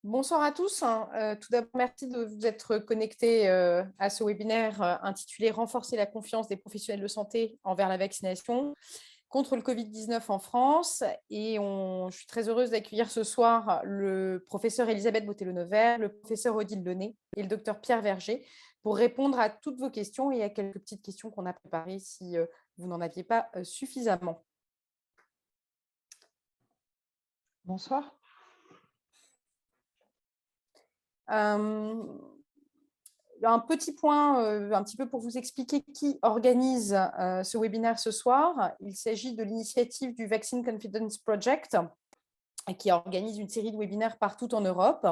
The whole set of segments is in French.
Bonsoir à tous. Tout d'abord, merci de vous être connectés à ce webinaire intitulé «Renforcer la confiance des professionnels de santé envers la vaccination contre le Covid-19 en France». Et je suis très heureuse d'accueillir ce soir le professeur Elisabeth Botelho-Nevers, le professeur Odile Launay et le docteur Pierre Verger pour répondre à toutes vos questions et à quelques petites questions qu'on a préparées si vous n'en aviez pas suffisamment. Bonsoir. Euh, Un petit point, un petit peu pour vous expliquer qui organise ce webinaire ce soir. Il s'agit de l'initiative du Vaccine Confidence Project, qui organise une série de webinaires partout en Europe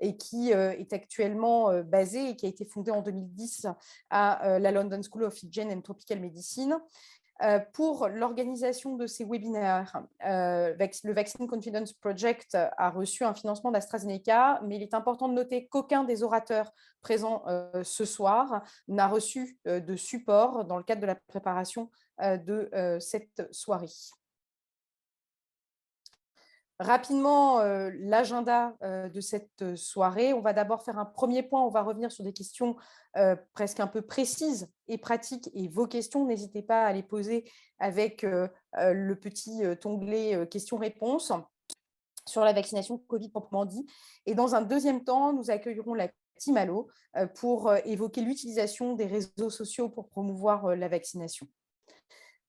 et qui est actuellement basée et qui a été fondée en 2010 à la London School of Hygiene and Tropical Medicine. Pour l'organisation de ces webinaires, le Vaccine Confidence Project a reçu un financement d'AstraZeneca, mais il est important de noter qu'aucun des orateurs présents ce soir n'a reçu de support dans le cadre de la préparation de cette soirée. Rapidement, l'agenda de cette soirée. On va d'abord faire un premier point. On va revenir sur des questions presque un peu précises et pratiques. Et vos questions, n'hésitez pas à les poser avec le petit onglet questions-réponses sur la vaccination Covid proprement dit. Et dans un deuxième temps, nous accueillerons la Team Allo pour évoquer l'utilisation des réseaux sociaux pour promouvoir la vaccination.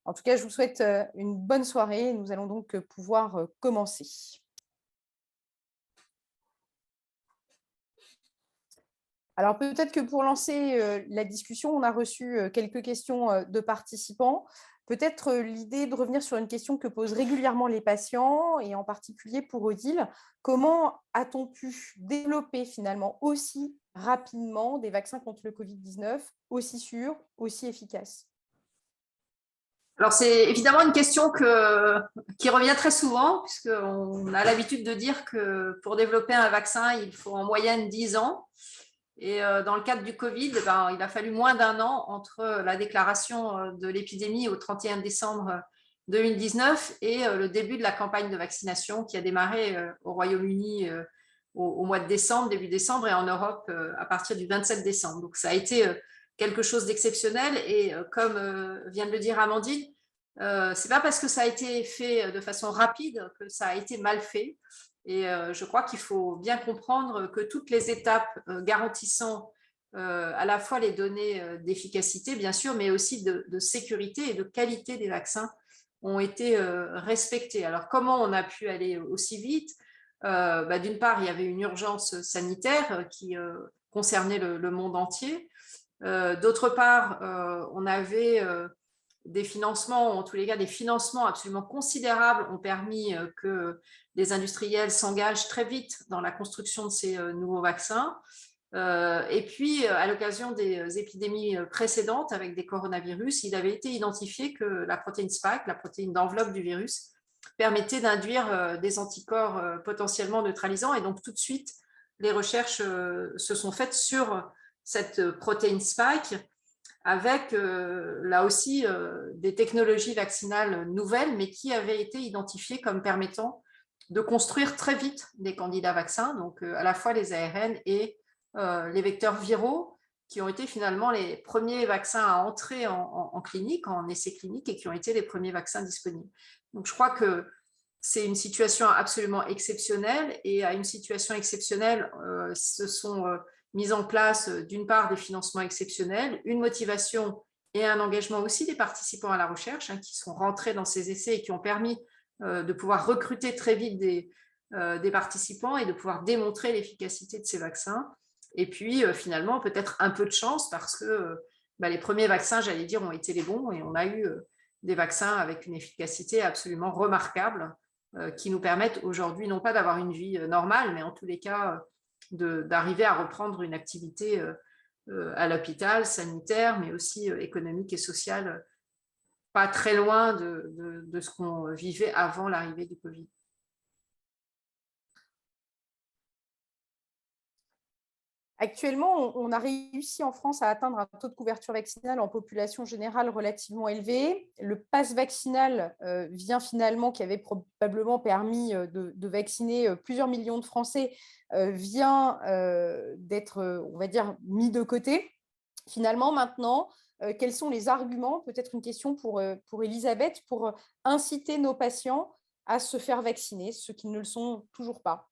En tout cas, je vous souhaite une bonne soirée. Nous allons donc pouvoir commencer. Alors peut-être que pour lancer la discussion, on a reçu quelques questions de participants. Peut-être l'idée de revenir sur une question que posent régulièrement les patients, et en particulier pour Odile. Comment a-t-on pu développer finalement aussi rapidement des vaccins contre le Covid-19, aussi sûrs, aussi efficaces? Alors, c'est évidemment une question qui revient très souvent, puisqu'on a l'habitude de dire que pour développer un vaccin, il faut en moyenne 10 ans. Et dans le cadre du Covid, il a fallu moins d'un an entre la déclaration de l'épidémie au 31 décembre 2019 et le début de la campagne de vaccination qui a démarré au Royaume-Uni au mois de décembre, début décembre, et en Europe à partir du 27 décembre. Donc, ça a été quelque chose d'exceptionnel. Et comme vient de le dire Amandine, c'est pas parce que ça a été fait de façon rapide que ça a été mal fait. Et je crois qu'il faut bien comprendre que toutes les étapes garantissant à la fois les données d'efficacité, bien sûr, mais aussi de sécurité et de qualité des vaccins ont été respectées. Alors, comment on a pu aller aussi vite? D'une part, il y avait une urgence sanitaire qui concernait le monde entier. D'autre part, on avait des financements, en tous les cas des financements absolument considérables ont permis que les industriels s'engagent très vite dans la construction de ces nouveaux vaccins. Et puis, à l'occasion des épidémies précédentes avec des coronavirus, il avait été identifié que la protéine spike, la protéine d'enveloppe du virus, permettait d'induire des anticorps potentiellement neutralisants. Et donc, tout de suite, les recherches se sont faites sur cette protéine spike avec là aussi des technologies vaccinales nouvelles, mais qui avaient été identifiées comme permettant de construire très vite des candidats vaccins, donc à la fois les ARN et les vecteurs viraux, qui ont été finalement les premiers vaccins à entrer en clinique, en essai clinique, et qui ont été les premiers vaccins disponibles. Donc je crois que c'est une situation absolument exceptionnelle, et à une situation exceptionnelle, se sont mises en place d'une part des financements exceptionnels, une motivation et un engagement aussi des participants à la recherche qui sont rentrés dans ces essais et qui ont permis de pouvoir recruter très vite des participants et de pouvoir démontrer l'efficacité de ces vaccins. Et puis finalement peut-être un peu de chance parce que les premiers vaccins, j'allais dire, ont été les bons, et on a eu des vaccins avec une efficacité absolument remarquable qui nous permettent aujourd'hui non pas d'avoir une vie normale, mais en tous les cas d'arriver à reprendre une activité à l'hôpital, sanitaire, mais aussi économique et sociale, pas très loin de ce qu'on vivait avant l'arrivée du Covid. Actuellement, on a réussi en France à atteindre un taux de couverture vaccinale en population générale relativement élevé. Le pass vaccinal vient finalement, qui avait probablement permis de vacciner plusieurs millions de Français, vient d'être, on va dire, mis de côté. Finalement, maintenant, quels sont les arguments, peut-être une question pour Elisabeth, pour inciter nos patients à se faire vacciner, ceux qui ne le sont toujours pas?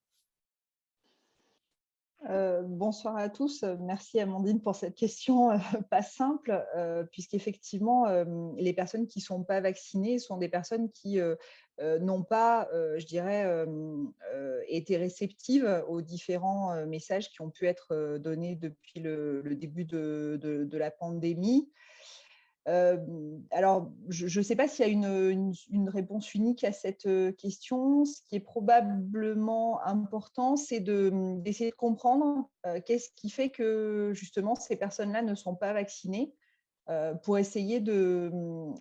Bonsoir à tous. Merci Amandine pour cette question pas simple, puisqu'effectivement, les personnes qui ne sont pas vaccinées sont des personnes qui n'ont pas, je dirais, été réceptives aux différents messages qui ont pu être donnés depuis le début de la pandémie. Alors, je ne sais pas s'il y a une réponse unique à cette question. Ce qui est probablement important, c'est d'essayer de comprendre qu'est-ce qui fait que justement ces personnes-là ne sont pas vaccinées, pour essayer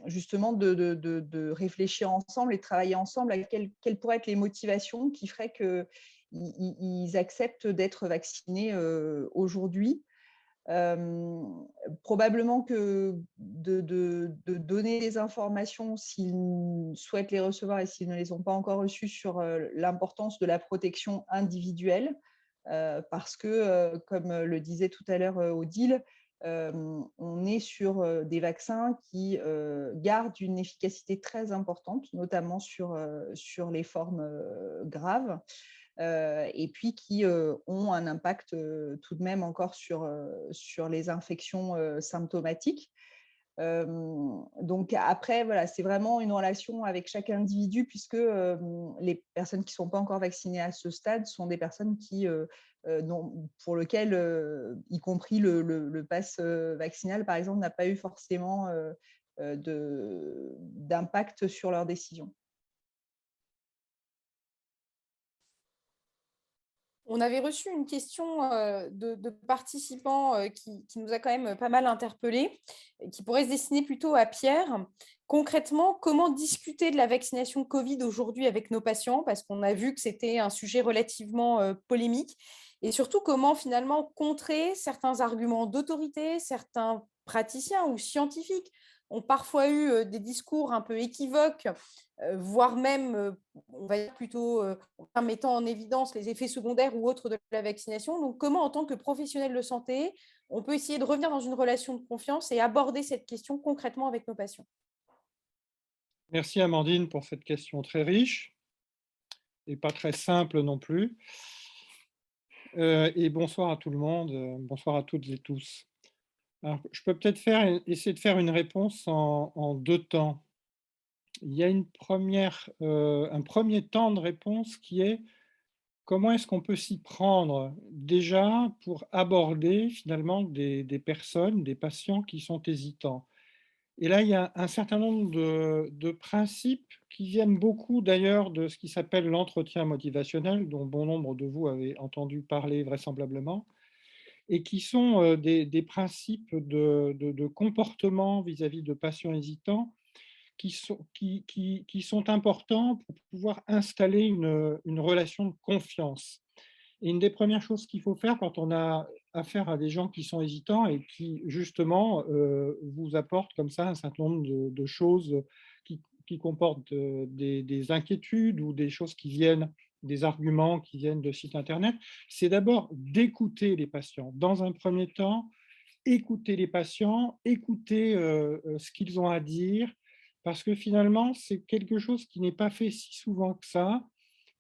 justement de réfléchir ensemble et de travailler ensemble à quelles pourraient être les motivations qui feraient qu'ils acceptent d'être vaccinés aujourd'hui. Probablement que de donner des informations s'ils souhaitent les recevoir et s'ils ne les ont pas encore reçues sur l'importance de la protection individuelle, parce que, comme le disait tout à l'heure Odile, on est sur des vaccins qui gardent une efficacité très importante, notamment sur les formes graves. Et puis qui ont un impact tout de même encore sur les infections symptomatiques. Donc après, voilà, c'est vraiment une relation avec chaque individu, puisque les personnes qui ne sont pas encore vaccinées à ce stade sont des personnes pour lesquelles, y compris le pass vaccinal, par exemple, n'a pas eu forcément d'impact sur leur décision. On avait reçu une question de participants qui nous a quand même pas mal interpellés, qui pourrait se destiner plutôt à Pierre. Concrètement, comment discuter de la vaccination Covid aujourd'hui avec nos patients? Parce qu'on a vu que c'était un sujet relativement polémique. Et surtout, comment finalement contrer certains arguments d'autorité, certains praticiens ou scientifiques ont parfois eu des discours un peu équivoques, voire même, on va dire plutôt, en mettant en évidence les effets secondaires ou autres de la vaccination. Donc, comment, en tant que professionnel de santé, on peut essayer de revenir dans une relation de confiance et aborder cette question concrètement avec nos patients? Merci Amandine pour cette question très riche et pas très simple non plus. Et bonsoir à tout le monde, bonsoir à toutes et tous. Alors, je peux peut-être essayer de faire une réponse en deux temps. Il y a un premier temps de réponse qui est comment est-ce qu'on peut s'y prendre déjà pour aborder finalement des personnes, des patients qui sont hésitants. Et là, il y a un certain nombre de principes qui viennent beaucoup d'ailleurs de ce qui s'appelle l'entretien motivationnel, dont bon nombre de vous avez entendu parler vraisemblablement, et qui sont des principes de comportement vis-à-vis de patients hésitants qui sont importants pour pouvoir installer une relation de confiance. Et une des premières choses qu'il faut faire quand on a affaire à des gens qui sont hésitants et qui, justement, vous apportent comme ça un certain nombre de choses qui comportent des inquiétudes ou des choses qui viennent, des arguments qui viennent de sites Internet, c'est d'abord d'écouter les patients. Dans un premier temps, écouter les patients, écouter ce qu'ils ont à dire, parce que finalement, c'est quelque chose qui n'est pas fait si souvent que ça.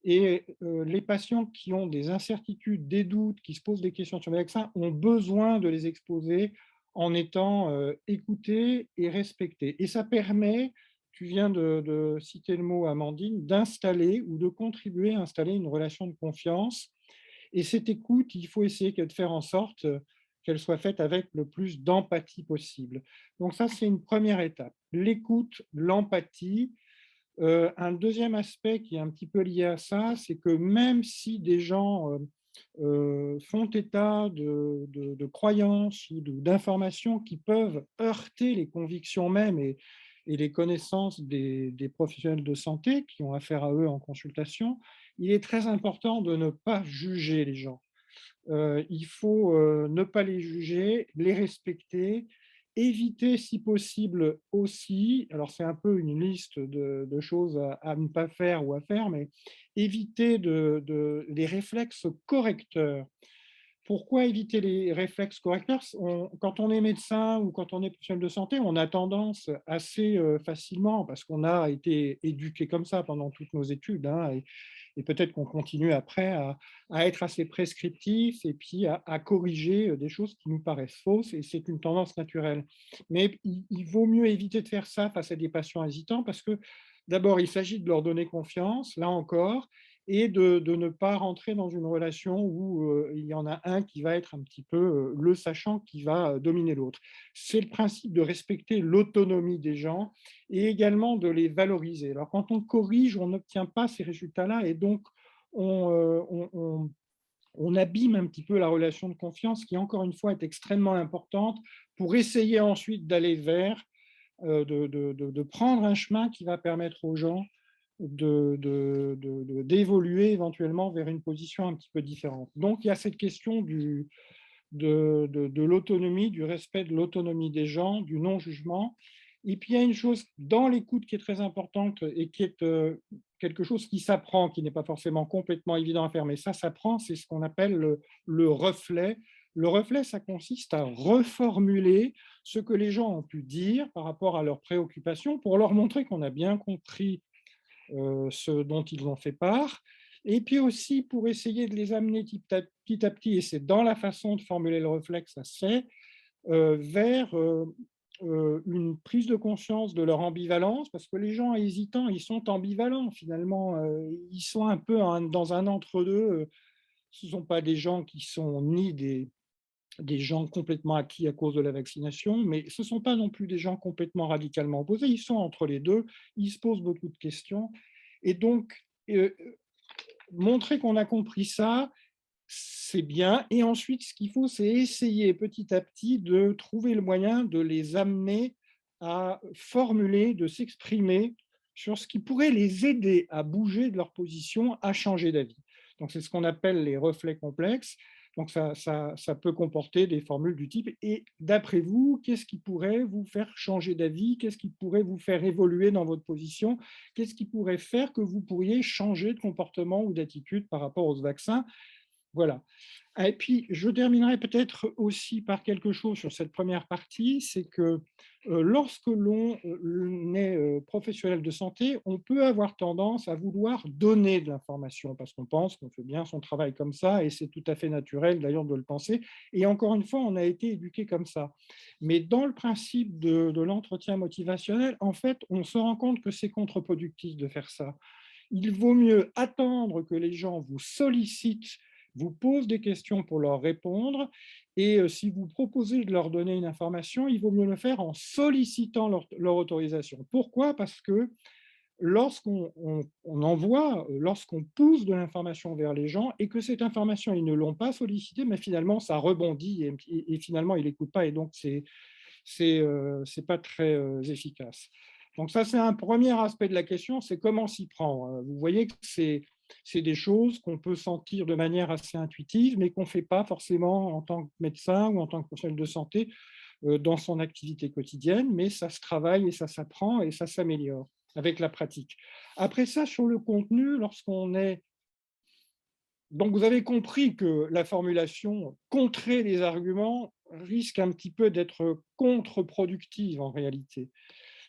Et les patients qui ont des incertitudes, des doutes, qui se posent des questions sur les vaccins, ont besoin de les exposer en étant écoutés et respectés. Et ça permet, tu viens de citer le mot Amandine, d'installer ou de contribuer à installer une relation de confiance. Et cette écoute, il faut essayer de faire en sorte qu'elle soit faite avec le plus d'empathie possible. Donc ça, c'est une première étape. L'écoute, l'empathie. Un deuxième aspect qui est un petit peu lié à ça, c'est que même si des gens font état de croyances ou d'informations qui peuvent heurter les convictions même et les connaissances des professionnels de santé qui ont affaire à eux en consultation, il est très important de ne pas juger les gens. Il faut ne pas les juger, les respecter, éviter si possible aussi, alors c'est un peu une liste de choses à ne pas faire ou à faire, mais éviter les réflexes correcteurs. Pourquoi éviter les réflexes correcteurs? Quand on est médecin ou quand on est professionnel de santé, on a tendance assez facilement, parce qu'on a été éduqué comme ça pendant toutes nos études, hein, et peut-être qu'on continue après à être assez prescriptif et puis à corriger des choses qui nous paraissent fausses, et c'est une tendance naturelle. Mais il vaut mieux éviter de faire ça face à des patients hésitants, parce que d'abord, il s'agit de leur donner confiance, là encore, et de ne pas rentrer dans une relation où il y en a un qui va être un petit peu le sachant qui va dominer l'autre. C'est le principe de respecter l'autonomie des gens et également de les valoriser. Alors, quand on corrige, on n'obtient pas ces résultats-là, et donc on abîme un petit peu la relation de confiance qui, encore une fois, est extrêmement importante pour essayer ensuite d'aller vers, de prendre un chemin qui va permettre aux gens d'évoluer éventuellement vers une position un petit peu différente. Donc, il y a cette question de l'autonomie, du respect de l'autonomie des gens, du non-jugement. Et puis, il y a une chose dans l'écoute qui est très importante et qui est quelque chose qui s'apprend, qui n'est pas forcément complètement évident à faire, mais ça s'apprend, c'est ce qu'on appelle le reflet. Le reflet, ça consiste à reformuler ce que les gens ont pu dire par rapport à leurs préoccupations pour leur montrer qu'on a bien compris ce dont ils ont fait part, et puis aussi pour essayer de les amener petit à petit, et c'est dans la façon de formuler le réflexe, ça se fait, vers une prise de conscience de leur ambivalence, parce que les gens hésitants, ils sont ambivalents finalement, ils sont un peu dans un entre-deux, ce ne sont pas des gens qui sont ni des gens complètement acquis à cause de la vaccination, mais ce ne sont pas non plus des gens complètement radicalement opposés, ils sont entre les deux, ils se posent beaucoup de questions, et donc montrer qu'on a compris ça, c'est bien, et ensuite ce qu'il faut, c'est essayer petit à petit de trouver le moyen de les amener à formuler, de s'exprimer sur ce qui pourrait les aider à bouger de leur position, à changer d'avis. Donc c'est ce qu'on appelle les reflets complexes. Donc ça peut comporter des formules du type « et d'après vous, qu'est-ce qui pourrait vous faire changer d'avis? Qu'est-ce qui pourrait vous faire évoluer dans votre position? Qu'est-ce qui pourrait faire que vous pourriez changer de comportement ou d'attitude par rapport aux vaccins ?» Voilà. Et puis, je terminerai peut-être aussi par quelque chose sur cette première partie, c'est que lorsque l'on est professionnel de santé, on peut avoir tendance à vouloir donner de l'information parce qu'on pense qu'on fait bien son travail comme ça, et c'est tout à fait naturel d'ailleurs de le penser. Et encore une fois, on a été éduqué comme ça. Mais dans le principe de l'entretien motivationnel, en fait, on se rend compte que c'est contre-productif de faire ça. Il vaut mieux attendre que les gens vous sollicitent, vous posent des questions pour leur répondre, et si vous proposez de leur donner une information, il vaut mieux le faire en sollicitant leur autorisation. Pourquoi? Parce que lorsqu'on envoie, lorsqu'on pousse de l'information vers les gens et que cette information, ils ne l'ont pas sollicitée, mais finalement, ça rebondit et finalement, ils n'écoutent pas, et donc c'est pas très efficace. Donc ça, c'est un premier aspect de la question, c'est comment s'y prendre. Vous voyez que c'est des choses qu'on peut sentir de manière assez intuitive, mais qu'on ne fait pas forcément en tant que médecin ou en tant que professionnel de santé dans son activité quotidienne, mais ça se travaille et ça s'apprend et ça s'améliore avec la pratique. Après ça, sur le contenu, lorsqu'on est... Donc vous avez compris que la formulation contrer les arguments risque un petit peu d'être contre-productive en réalité.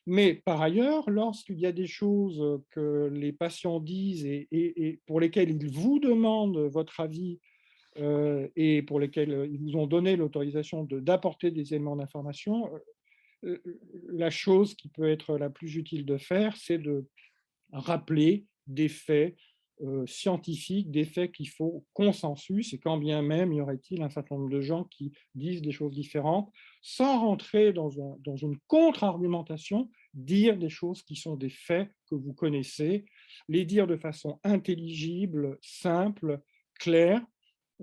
Mais par ailleurs, lorsqu'il y a des choses que les patients disent et pour lesquelles ils vous demandent votre avis et pour lesquelles ils vous ont donné l'autorisation d'apporter des éléments d'information, la chose qui peut être la plus utile de faire, c'est de rappeler des faits scientifiques, des faits qui font consensus, et quand bien même y aurait-il un certain nombre de gens qui disent des choses différentes, sans rentrer dans une contre-argumentation, dire des choses qui sont des faits que vous connaissez, les dire de façon intelligible, simple, claire,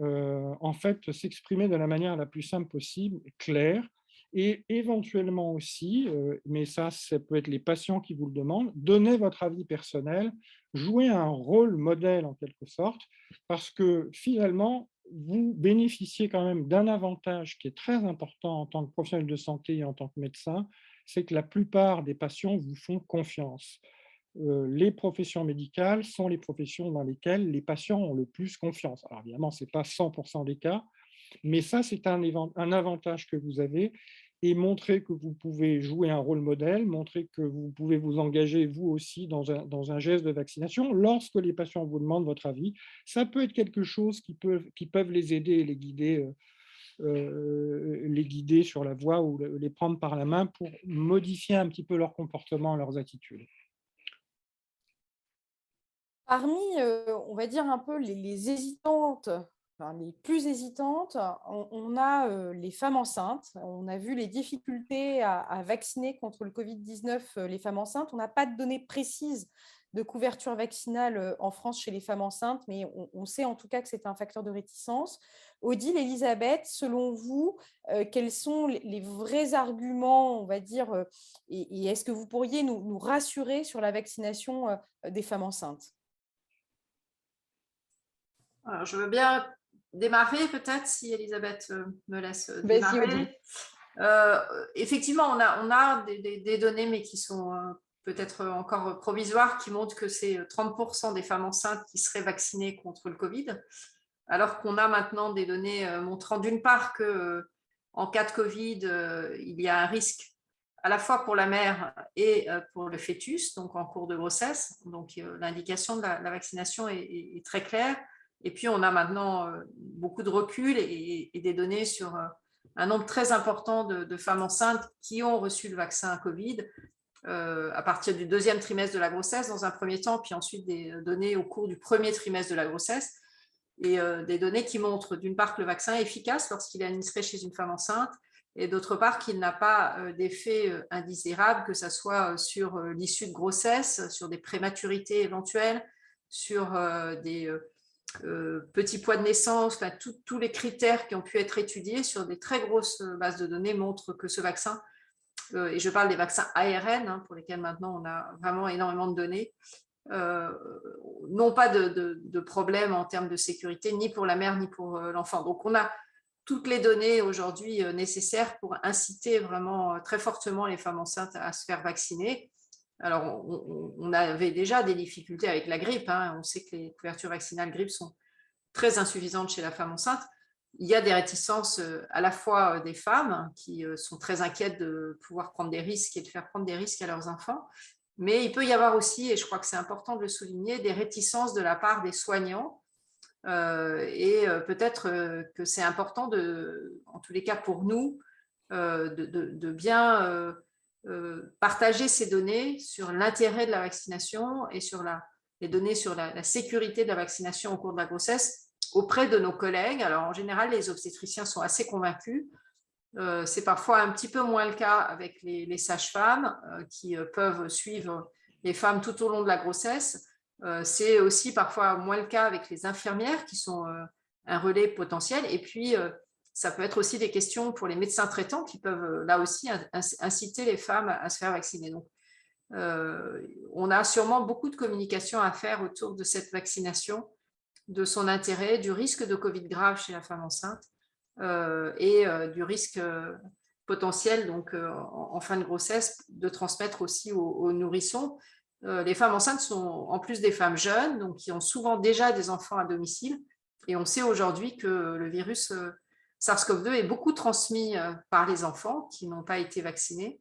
en fait, s'exprimer de la manière la plus simple possible, claire, et éventuellement aussi, mais ça peut être les patients qui vous le demandent, donnez votre avis personnel, jouez un rôle modèle en quelque sorte, parce que finalement, vous bénéficiez quand même d'un avantage qui est très important en tant que professionnel de santé et en tant que médecin, c'est que la plupart des patients vous font confiance. Les professions médicales sont les professions dans lesquelles les patients ont le plus confiance. Alors évidemment, ce n'est pas 100% des cas, mais ça, c'est un avantage que vous avez, et montrer que vous pouvez jouer un rôle modèle, montrer que vous pouvez vous engager vous aussi dans un geste de vaccination lorsque les patients vous demandent votre avis. Ça peut être quelque chose qui peuvent les aider et les guider sur la voie ou les prendre par la main pour modifier un petit peu leur comportement, leurs attitudes. Parmi, on va dire un peu les hésitantes, enfin les plus hésitantes, on a les femmes enceintes. On a vu les difficultés à vacciner contre le Covid-19 les femmes enceintes. On n'a pas de données précises de couverture vaccinale en France chez les femmes enceintes, mais on sait en tout cas que c'est un facteur de réticence. Odile, Elisabeth, selon vous, quels sont les vrais arguments, on va dire, et est-ce que vous pourriez nous rassurer sur la vaccination des femmes enceintes? Alors, je veux bien démarrer peut-être si Elisabeth me laisse Vas-y, démarrer. Odile. Effectivement, on a des données, mais qui sont peut-être encore provisoires, qui montrent que c'est 30% des femmes enceintes qui seraient vaccinées contre le Covid, alors qu'on a maintenant des données montrant d'une part que en cas de Covid, il y a un risque à la fois pour la mère et pour le fœtus, donc en cours de grossesse. Donc l'indication de la vaccination est très claire. Et puis on a maintenant beaucoup de recul et des données sur un nombre très important de femmes enceintes qui ont reçu le vaccin Covid à partir du deuxième trimestre de la grossesse dans un premier temps, puis ensuite des données au cours du premier trimestre de la grossesse, et des données qui montrent d'une part que le vaccin est efficace lorsqu'il est administré chez une femme enceinte, et d'autre part qu'il n'a pas d'effet indésirable, que ce soit sur l'issue de grossesse, sur des prématurités éventuelles, sur des petits poids de naissance, enfin, tous les critères qui ont pu être étudiés sur des très grosses bases de données montrent que ce vaccin, et je parle des vaccins ARN, pour lesquels maintenant on a vraiment énormément de données, n'ont pas de problème en termes de sécurité, ni pour la mère, ni pour l'enfant. Donc on a toutes les données aujourd'hui nécessaires pour inciter vraiment très fortement les femmes enceintes à se faire vacciner. Alors, on avait déjà des difficultés avec la grippe. On sait que les couvertures vaccinales grippe sont très insuffisantes chez la femme enceinte. Il y a des réticences à la fois des femmes qui sont très inquiètes de pouvoir prendre des risques et de faire prendre des risques à leurs enfants. Mais il peut y avoir aussi, et je crois que c'est important de le souligner, des réticences de la part des soignants. Et peut-être que c'est important, en tous les cas pour nous, de bien partager ces données sur l'intérêt de la vaccination et sur les données sur la sécurité de la vaccination au cours de la grossesse auprès de nos collègues. Alors en général, les obstétriciens sont assez convaincus. C'est parfois un petit peu moins le cas avec les sages-femmes qui peuvent suivre les femmes tout au long de la grossesse. C'est aussi parfois moins le cas avec les infirmières qui sont un relais potentiel. Et puis, ça peut être aussi des questions pour les médecins traitants qui peuvent là aussi inciter les femmes à se faire vacciner. Donc, on a sûrement beaucoup de communication à faire autour de cette vaccination, de son intérêt, du risque de Covid grave chez la femme enceinte et du risque potentiel donc, en fin de grossesse de transmettre aussi aux nourrissons. Les femmes enceintes sont en plus des femmes jeunes, donc qui ont souvent déjà des enfants à domicile. Et on sait aujourd'hui que le virus SARS-CoV-2 est beaucoup transmis par les enfants qui n'ont pas été vaccinés.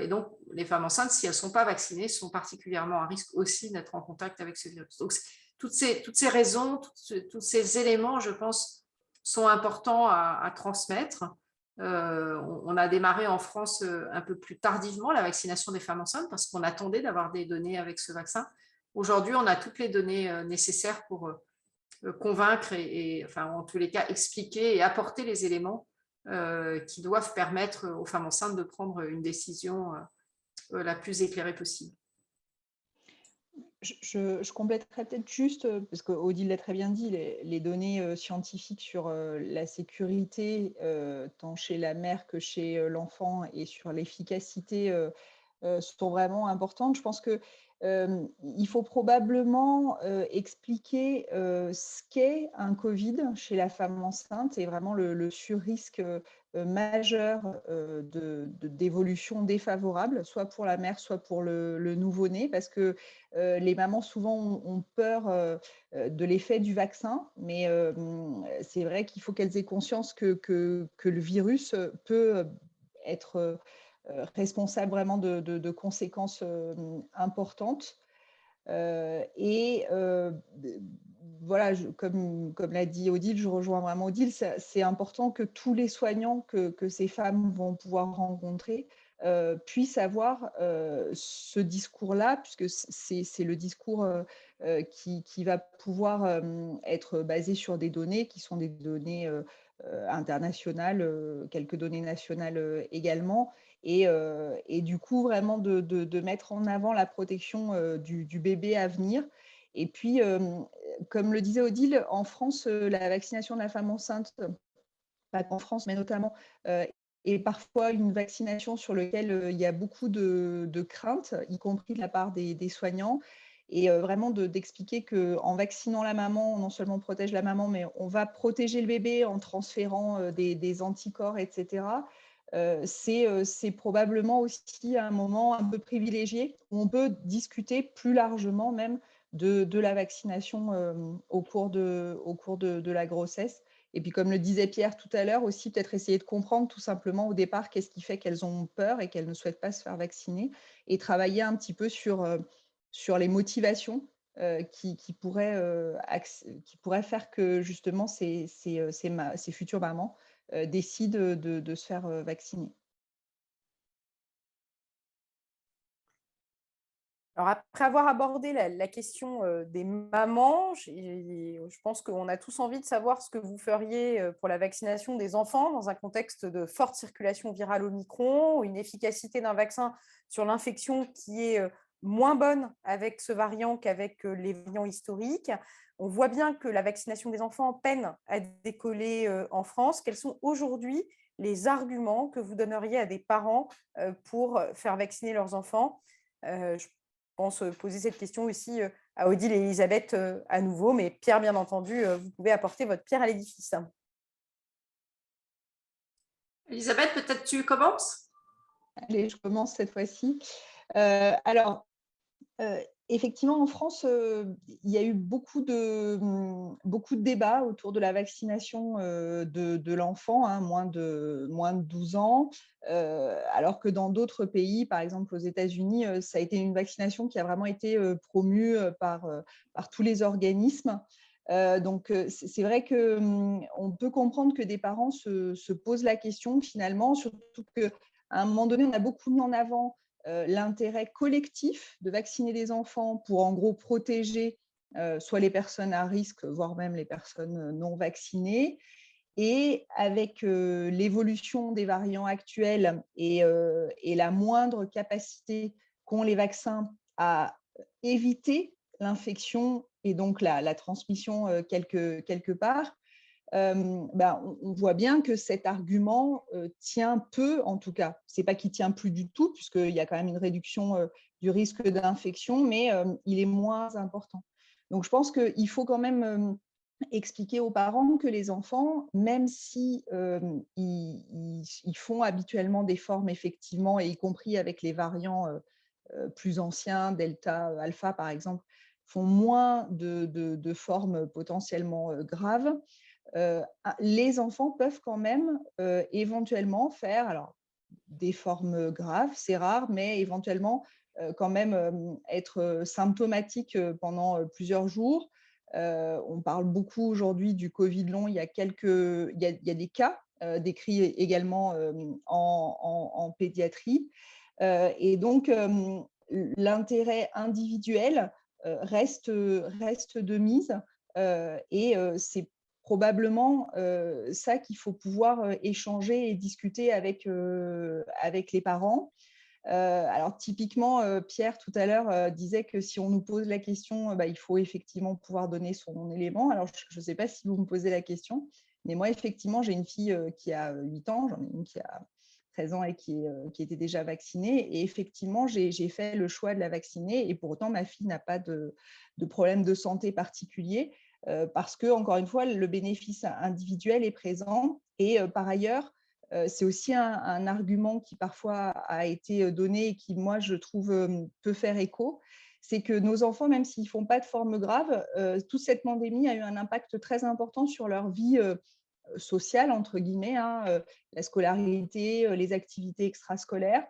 Et donc, les femmes enceintes, si elles ne sont pas vaccinées, sont particulièrement à risque aussi d'être en contact avec ce virus. Donc, toutes ces raisons, tous ces éléments, je pense, sont importants à transmettre. On a démarré en France un peu plus tardivement la vaccination des femmes enceintes parce qu'on attendait d'avoir des données avec ce vaccin. Aujourd'hui, on a toutes les données nécessaires pour convaincre et, enfin, en tous les cas, expliquer et apporter les éléments qui doivent permettre aux femmes enceintes de prendre une décision la plus éclairée possible. Je compléterai peut-être juste, parce qu'Odile l'a très bien dit, les données scientifiques sur la sécurité, tant chez la mère que chez l'enfant, et sur l'efficacité sont vraiment importantes. Je pense que il faut probablement expliquer ce qu'est un Covid chez la femme enceinte et vraiment le surrisque majeur d'évolution défavorable, soit pour la mère, soit pour le nouveau-né, parce que les mamans souvent ont peur de l'effet du vaccin, mais c'est vrai qu'il faut qu'elles aient conscience que le virus peut être responsable vraiment de conséquences importantes. Et voilà, comme l'a dit Odile, je rejoins vraiment Odile, c'est important que tous les soignants que ces femmes vont pouvoir rencontrer puissent avoir ce discours-là, puisque c'est le discours qui va pouvoir être basé sur des données qui sont des données internationales, quelques données nationales également. Et du coup, vraiment de mettre en avant la protection du bébé à venir. Et puis, comme le disait Odile, en France, la vaccination de la femme enceinte, pas qu'en France, mais notamment, est parfois une vaccination sur laquelle il y a beaucoup de craintes, y compris de la part des soignants. Et vraiment d'expliquer qu'en vaccinant la maman, non seulement on protège la maman, mais on va protéger le bébé en transférant des anticorps, etc. C'est probablement aussi un moment un peu privilégié où on peut discuter plus largement même de la vaccination au cours de la grossesse. Et puis, comme le disait Pierre tout à l'heure, aussi peut-être essayer de comprendre tout simplement au départ qu'est-ce qui fait qu'elles ont peur et qu'elles ne souhaitent pas se faire vacciner, et travailler un petit peu sur les motivations qui pourraient faire que justement ces futures mamans décident de se faire vacciner. Alors, après avoir abordé la question des mamans, je pense qu'on a tous envie de savoir ce que vous feriez pour la vaccination des enfants dans un contexte de forte circulation virale Omicron, une efficacité d'un vaccin sur l'infection qui est moins bonne avec ce variant qu'avec les variants historiques. On voit bien que la vaccination des enfants peine à décoller en France. Quels sont aujourd'hui les arguments que vous donneriez à des parents pour faire vacciner leurs enfants? Je pense poser cette question aussi à Odile et Elisabeth à nouveau, mais Pierre, bien entendu, vous pouvez apporter votre pierre à l'édifice. Elisabeth, peut-être tu commences? Allez, je commence cette fois-ci. Alors, effectivement, en France, il y a eu beaucoup de débats autour de la vaccination de l'enfant, hein, moins de 12 ans, alors que dans d'autres pays, par exemple aux États-Unis, ça a été une vaccination qui a vraiment été promue par tous les organismes. Donc, c'est vrai qu'on peut comprendre que des parents se posent la question finalement, surtout qu'à un moment donné, on a beaucoup mis en avant l'intérêt collectif de vacciner les enfants pour en gros protéger soit les personnes à risque, voire même les personnes non vaccinées. Et avec l'évolution des variants actuels et la moindre capacité qu'ont les vaccins à éviter l'infection et donc la transmission quelque part, on voit bien que cet argument tient peu, en tout cas. Ce n'est pas qu'il tient plus du tout, puisqu'il y a quand même une réduction du risque d'infection, mais il est moins important. Donc, je pense qu'il faut quand même expliquer aux parents que les enfants, même si ils font habituellement des formes, effectivement, et y compris avec les variants plus anciens, Delta, Alpha, par exemple, font moins de formes potentiellement graves, les enfants peuvent quand même éventuellement faire, alors des formes graves, c'est rare, mais éventuellement quand même être symptomatiques pendant plusieurs jours. On parle beaucoup aujourd'hui du Covid long, il y a des cas décrits également en pédiatrie. Et donc, l'intérêt individuel reste de mise, et c'est probablement ça qu'il faut pouvoir échanger et discuter avec les parents. Alors typiquement, Pierre tout à l'heure disait que si on nous pose la question, il faut effectivement pouvoir donner son élément. Alors je ne sais pas si vous me posez la question, mais moi effectivement j'ai une fille qui a 8 ans, j'en ai une qui a 13 ans et qui était déjà vaccinée. Et effectivement, j'ai fait le choix de la vacciner. Et pour autant, ma fille n'a pas de problème de santé particulier parce que, encore une fois, le bénéfice individuel est présent. Et par ailleurs, c'est aussi un argument qui parfois a été donné et qui, moi, je trouve, peut faire écho. C'est que nos enfants, même s'ils ne font pas de forme grave, toute cette pandémie a eu un impact très important sur leur vie sociale, entre guillemets, la scolarité, les activités extrascolaires.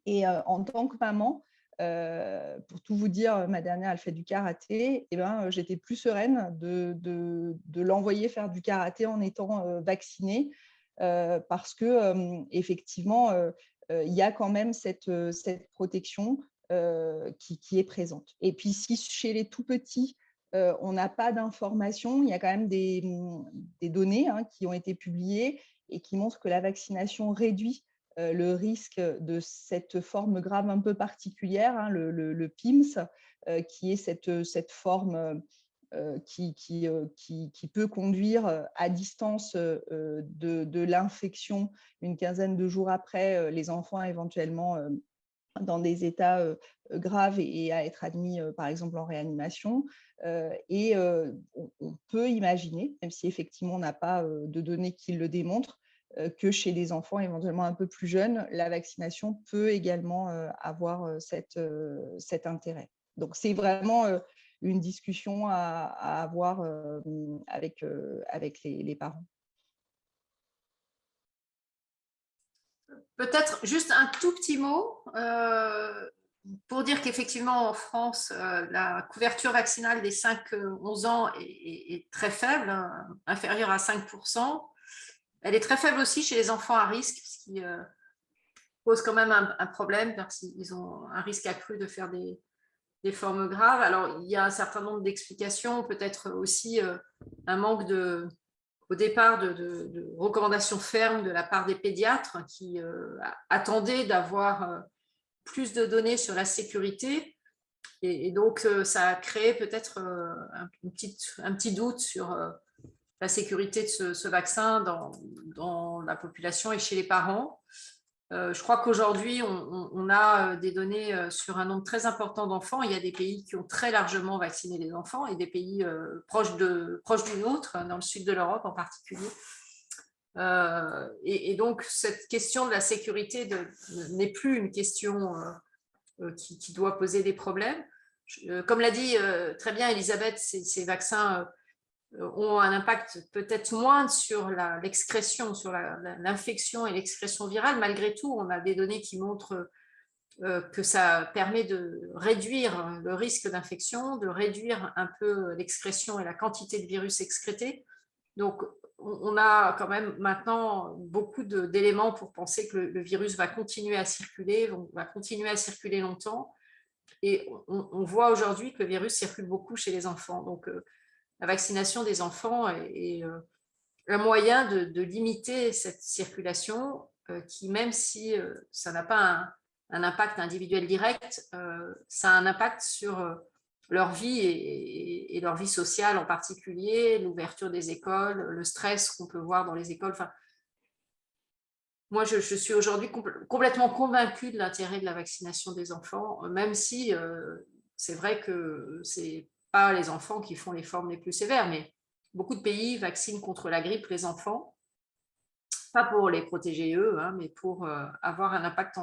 Et en tant que maman, pour tout vous dire, ma dernière, elle fait du karaté, et j'étais plus sereine de l'envoyer faire du karaté en étant vaccinée, parce que effectivement, il y a quand même cette protection qui est présente. Et puis, si chez les tout petits, on n'a pas d'informations, il y a quand même des données qui ont été publiées et qui montrent que la vaccination réduit le risque de cette forme grave un peu particulière, le PIMS, qui est cette forme qui peut conduire à distance de l'infection une quinzaine de jours après, les enfants éventuellement dans des états graves et à être admis, par exemple, en réanimation. Et on peut imaginer, même si effectivement on n'a pas de données qui le démontrent, que chez les enfants éventuellement un peu plus jeunes, la vaccination peut également avoir cet intérêt. Donc, c'est vraiment une discussion à avoir avec les parents. Peut-être juste un tout petit mot pour dire qu'effectivement en France, la couverture vaccinale des 5-11 ans est très faible, inférieure à 5%. Elle est très faible aussi chez les enfants à risque, ce qui pose quand même un problème parce qu'ils ont un risque accru de faire des formes graves. Alors, il y a un certain nombre d'explications, peut-être aussi un manque au départ de recommandations fermes de la part des pédiatres qui attendaient d'avoir plus de données sur la sécurité. Et donc, ça a créé peut-être un petit doute sur la sécurité de ce vaccin dans la population et chez les parents. Je crois qu'aujourd'hui, on a des données sur un nombre très important d'enfants. Il y a des pays qui ont très largement vacciné les enfants et des pays proches du nôtre, dans le sud de l'Europe en particulier. Et donc, cette question de la sécurité n'est plus une question qui doit poser des problèmes. Comme l'a dit très bien Elisabeth, ces vaccins ont un impact peut-être moindre sur l'excrétion, sur l'infection et l'excrétion virale. Malgré tout, on a des données qui montrent que ça permet de réduire le risque d'infection, de réduire un peu l'excrétion et la quantité de virus excrété. Donc, on a quand même maintenant beaucoup d'éléments pour penser que le virus va continuer à circuler longtemps. Et on voit aujourd'hui que le virus circule beaucoup chez les enfants. Donc, la vaccination des enfants est un moyen de limiter cette circulation qui, même si ça n'a pas un impact individuel direct, ça a un impact sur leur vie et leur vie sociale en particulier, l'ouverture des écoles, le stress qu'on peut voir dans les écoles. Enfin, moi, je suis aujourd'hui complètement convaincue de l'intérêt de la vaccination des enfants, même si c'est vrai que c'est pas les enfants qui font les formes les plus sévères, mais beaucoup de pays vaccinent contre la grippe les enfants, pas pour les protéger eux, mais pour avoir un impact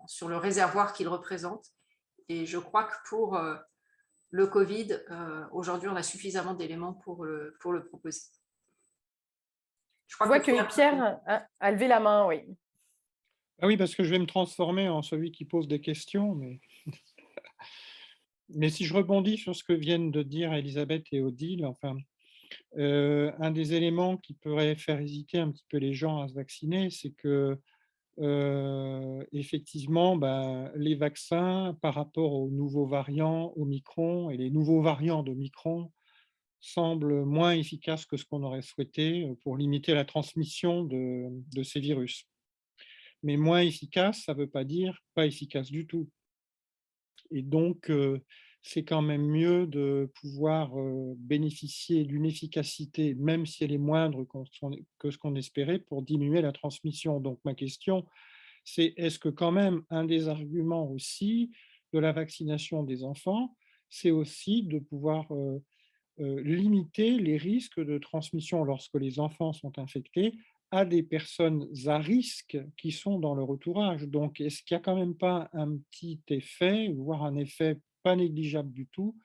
sur le réservoir qu'ils représentent. Et je crois que pour le Covid, aujourd'hui, on a suffisamment d'éléments pour le proposer. Je vois que Pierre a levé la main, oui. Ah oui, parce que je vais me transformer en celui qui pose des questions, mais si je rebondis sur ce que viennent de dire Elisabeth et Odile, enfin, un des éléments qui pourrait faire hésiter un petit peu les gens à se vacciner, c'est que effectivement, les vaccins par rapport aux nouveaux variants Omicron et les nouveaux variants d'Omicron semblent moins efficaces que ce qu'on aurait souhaité pour limiter la transmission de ces virus. Mais moins efficace, ça ne veut pas dire pas efficace du tout. Et donc, c'est quand même mieux de pouvoir bénéficier d'une efficacité, même si elle est moindre que ce qu'on espérait, pour diminuer la transmission. Donc, ma question, c'est est-ce que quand même un des arguments aussi de la vaccination des enfants, c'est aussi de pouvoir limiter les risques de transmission lorsque les enfants sont infectés à des personnes à risque qui sont dans leur entourage. Donc, est-ce qu'il n'y a quand même pas un petit effet, voire un effet pas négligeable du tout,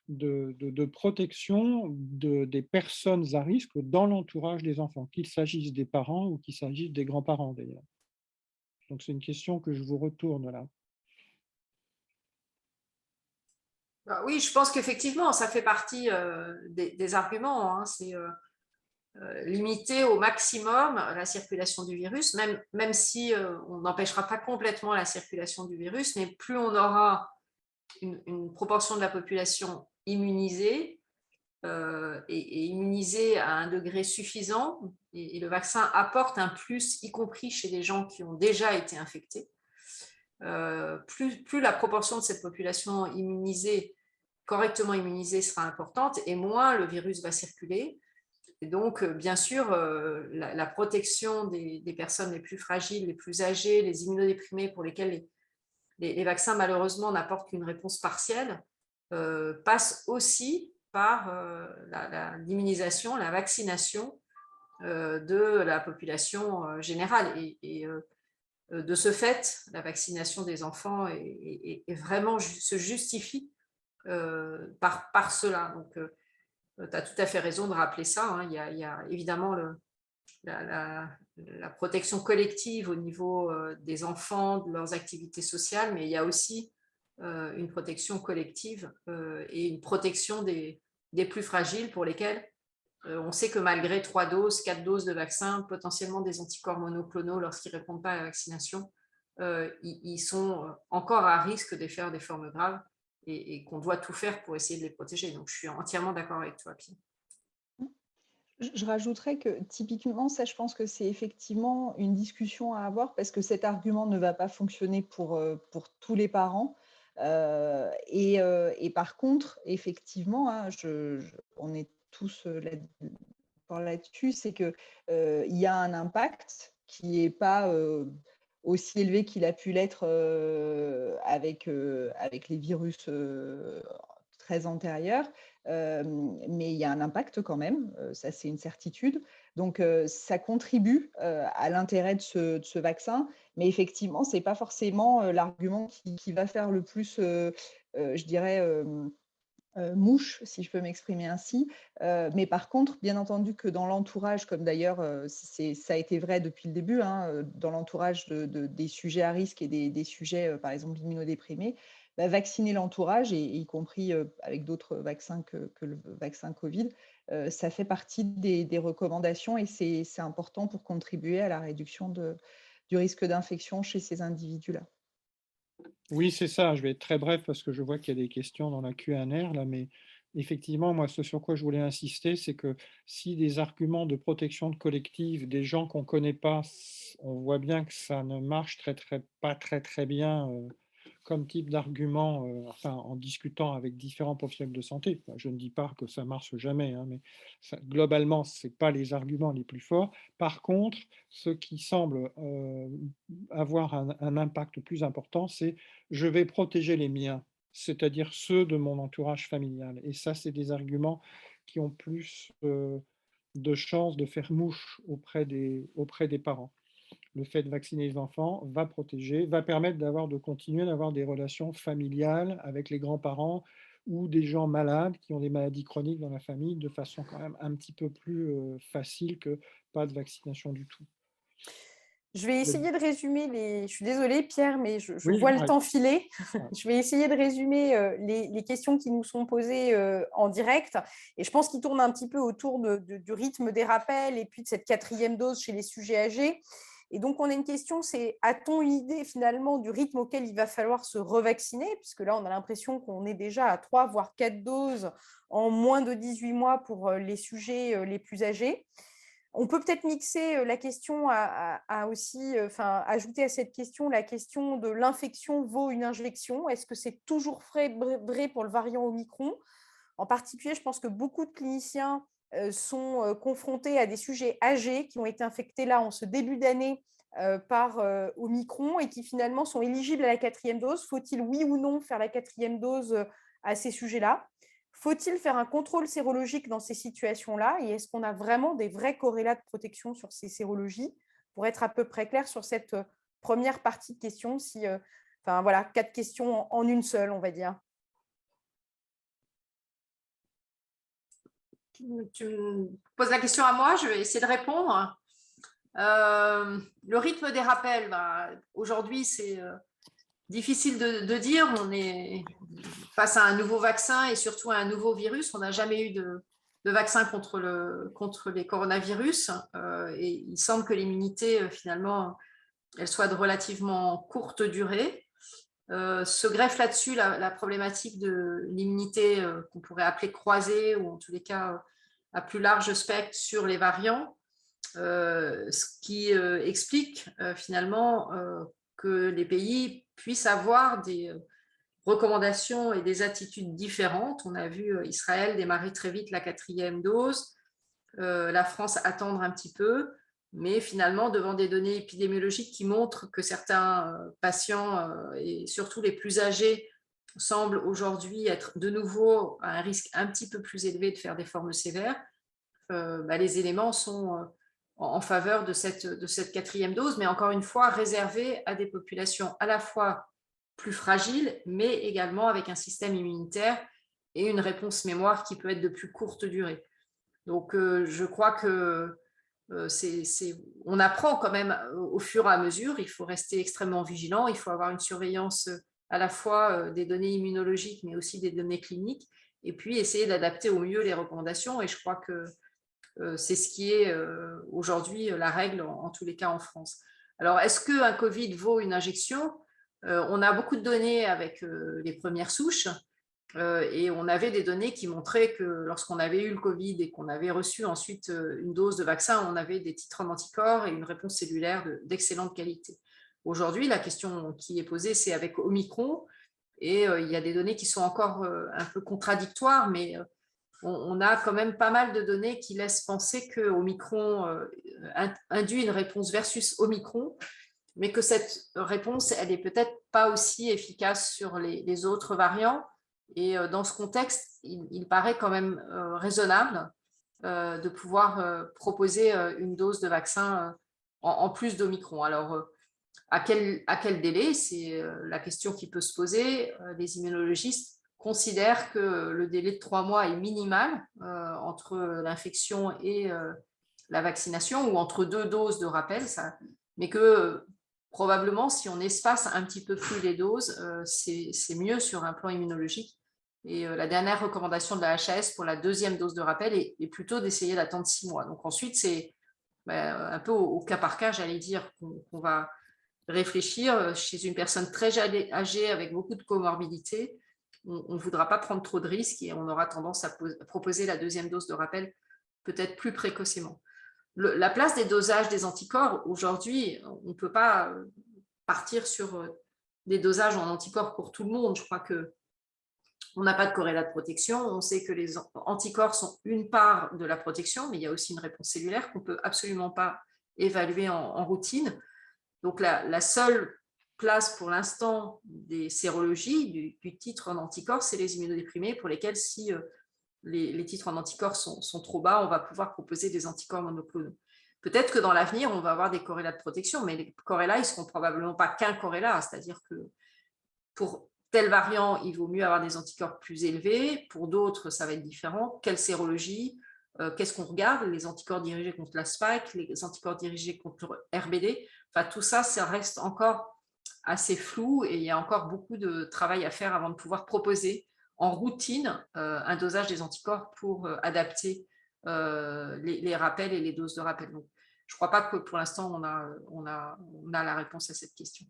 de protection des personnes à risque dans l'entourage des enfants, qu'il s'agisse des parents ou qu'il s'agisse des grands-parents d'ailleurs. Donc, c'est une question que je vous retourne là. Oui, je pense qu'effectivement, ça fait partie des arguments. Hein. C'est limiter au maximum la circulation du virus, même si on n'empêchera pas complètement la circulation du virus, mais plus on aura une proportion de la population immunisée et immunisée à un degré suffisant, et le vaccin apporte un plus, y compris chez les gens qui ont déjà été infectés. Plus la proportion de cette population immunisée, correctement immunisée, sera importante, et moins le virus va circuler. Et donc, bien sûr, la protection des personnes les plus fragiles, les plus âgées, les immunodéprimés pour lesquels les vaccins, malheureusement, n'apportent qu'une réponse partielle, passe aussi par l'immunisation, la vaccination de la population générale. Et de ce fait, la vaccination des enfants est vraiment se justifie par cela. Donc, tu as tout à fait raison de rappeler ça. Hein. Il y a évidemment la protection collective au niveau des enfants, de leurs activités sociales, mais il y a aussi une protection collective et une protection des plus fragiles pour lesquels on sait que malgré 3 doses, 4 doses de vaccin, potentiellement des anticorps monoclonaux lorsqu'ils ne répondent pas à la vaccination, ils sont encore à risque de faire des formes graves et qu'on doit tout faire pour essayer de les protéger. Donc, je suis entièrement d'accord avec toi, Pierre. Je rajouterais que typiquement, ça, je pense que c'est effectivement une discussion à avoir parce que cet argument ne va pas fonctionner pour tous les parents. Et par contre, effectivement, hein, on est tous là-dessus, c'est qu'il y a un impact qui n'est pas aussi élevé qu'il a pu l'être avec les virus très antérieurs. Mais il y a un impact quand même, ça c'est une certitude. Donc ça contribue à l'intérêt de ce vaccin, mais effectivement, ce n'est pas forcément l'argument qui va faire le plus, je dirais, mouche, si je peux m'exprimer ainsi. Mais par contre, bien entendu que dans l'entourage, comme d'ailleurs ça a été vrai depuis le début, hein, dans l'entourage des sujets à risque et des sujets, par exemple, immunodéprimés, vacciner l'entourage, et y compris avec d'autres vaccins que le vaccin Covid, ça fait partie des recommandations et c'est important pour contribuer à la réduction du risque d'infection chez ces individus-là. Oui, c'est ça. Je vais être très bref parce que je vois qu'il y a des questions dans la Q&R là, mais effectivement, moi, ce sur quoi je voulais insister, c'est que si des arguments de protection de collective, des gens qu'on ne connaît pas, on voit bien que ça ne marche pas très bien comme type d'argument, enfin, en discutant avec différents professionnels de santé. Enfin, je ne dis pas que ça marche jamais, hein, mais globalement, ce n'est pas les arguments les plus forts. Par contre, ce qui semble avoir un impact plus important, c'est je vais protéger les miens, c'est-à-dire ceux de mon entourage familial. Et ça, c'est des arguments qui ont plus de chances de faire mouche auprès des parents. Le fait de vacciner les enfants va protéger, va permettre de continuer d'avoir des relations familiales avec les grands-parents ou des gens malades qui ont des maladies chroniques dans la famille de façon quand même un petit peu plus facile que pas de vaccination du tout. Je vais essayer de résumer je suis désolée, Pierre, mais je Oui, vois le temps filer. Je vais essayer de résumer les questions qui nous sont posées en direct. Et je pense qu'ils tournent un petit peu autour du rythme des rappels et puis de cette 4e dose chez les sujets âgés. Et donc, on a une question, c'est a-t-on une idée finalement du rythme auquel il va falloir se revacciner? Puisque là, on a l'impression qu'on est déjà à 3 voire 4 doses en moins de 18 mois pour les sujets les plus âgés. On peut peut-être mixer la question à aussi, ajouter à cette question la question de l'infection vaut une injection. Est-ce que c'est toujours vrai pour le variant Omicron? En particulier, je pense que beaucoup de cliniciens sont confrontés à des sujets âgés qui ont été infectés là en ce début d'année par Omicron et qui finalement sont éligibles à la 4e dose. Faut-il, oui ou non, faire la 4e dose à ces sujets-là? Faut-il faire un contrôle sérologique dans ces situations-là? Et est-ce qu'on a vraiment des vrais corrélats de protection sur ces sérologies? Pour être à peu près clair sur cette première partie de question, enfin voilà, 4 questions en une seule, on va dire. Tu me poses la question à moi, je vais essayer de répondre. Le rythme des rappels, aujourd'hui, c'est difficile de dire. On est face à un nouveau vaccin et surtout à un nouveau virus. On n'a jamais eu de vaccin contre les coronavirus. Et il semble que l'immunité, finalement, elle soit de relativement courte durée. Se greffe là-dessus la problématique de l'immunité qu'on pourrait appeler croisée, ou en tous les cas à plus large spectre sur les variants, ce qui explique finalement que les pays puissent avoir des recommandations et des attitudes différentes. On a vu Israël démarrer très vite la 4e dose, la France attendre un petit peu, mais finalement, devant des données épidémiologiques qui montrent que certains patients, et surtout les plus âgés, semblent aujourd'hui être de nouveau à un risque un petit peu plus élevé de faire des formes sévères, les éléments sont en faveur de cette 4e dose, mais encore une fois, réservée à des populations à la fois plus fragiles, mais également avec un système immunitaire et une réponse mémoire qui peut être de plus courte durée. Donc, je crois que on apprend quand même au fur et à mesure. Il faut rester extrêmement vigilant. Il faut avoir une surveillance à la fois des données immunologiques, mais aussi des données cliniques, et puis essayer d'adapter au mieux les recommandations. Et je crois que c'est ce qui est aujourd'hui la règle, en tous les cas en France. Alors, est-ce qu'un Covid vaut une injection? On a beaucoup de données avec les premières souches. Et on avait des données qui montraient que lorsqu'on avait eu le Covid et qu'on avait reçu ensuite une dose de vaccin, on avait des titres d'anticorps et une réponse cellulaire d'excellente qualité. Aujourd'hui, la question qui est posée, c'est avec Omicron, et il y a des données qui sont encore un peu contradictoires, mais on a quand même pas mal de données qui laissent penser que Omicron induit une réponse versus Omicron, mais que cette réponse, elle n'est peut-être pas aussi efficace sur les autres variants. Et dans ce contexte, il paraît quand même raisonnable de pouvoir proposer une dose de vaccin en plus d'Omicron. Alors, à quel délai? C'est la question qui peut se poser. Les immunologistes considèrent que le délai de 3 mois est minimal entre l'infection et la vaccination, ou entre 2 doses de rappel, mais que probablement, si on espace un petit peu plus les doses, c'est mieux sur un plan immunologique. Et la dernière recommandation de la HAS pour la 2e dose de rappel est plutôt d'essayer d'attendre 6 mois. Donc ensuite, c'est un peu au cas par cas, j'allais dire, qu'on va réfléchir. Chez une personne très âgée avec beaucoup de comorbidités, on ne voudra pas prendre trop de risques et on aura tendance à proposer la 2e dose de rappel peut-être plus précocement. La place des dosages des anticorps, aujourd'hui, on ne peut pas partir sur des dosages en anticorps pour tout le monde. Je crois qu'on n'a pas de corrélat de protection. On sait que les anticorps sont une part de la protection, mais il y a aussi une réponse cellulaire qu'on ne peut absolument pas évaluer en routine. Donc, la seule place pour l'instant des sérologies, du titre en anticorps, c'est les immunodéprimés, pour lesquels, si les titres en anticorps sont trop bas, on va pouvoir proposer des anticorps monoclonaux. Peut-être que dans l'avenir, on va avoir des corrélats de protection, mais les corrélats, ils ne seront probablement pas qu'un corrélat, c'est-à-dire que pour tel variant, il vaut mieux avoir des anticorps plus élevés, pour d'autres, ça va être différent. Quelle sérologie? Qu'est-ce qu'on regarde? Les anticorps dirigés contre la spike, les anticorps dirigés contre RBD, enfin tout ça, ça reste encore assez flou et il y a encore beaucoup de travail à faire avant de pouvoir proposer en routine un dosage des anticorps pour adapter les rappels et les doses de rappel. Donc, je ne crois pas que pour l'instant, on a la réponse à cette question.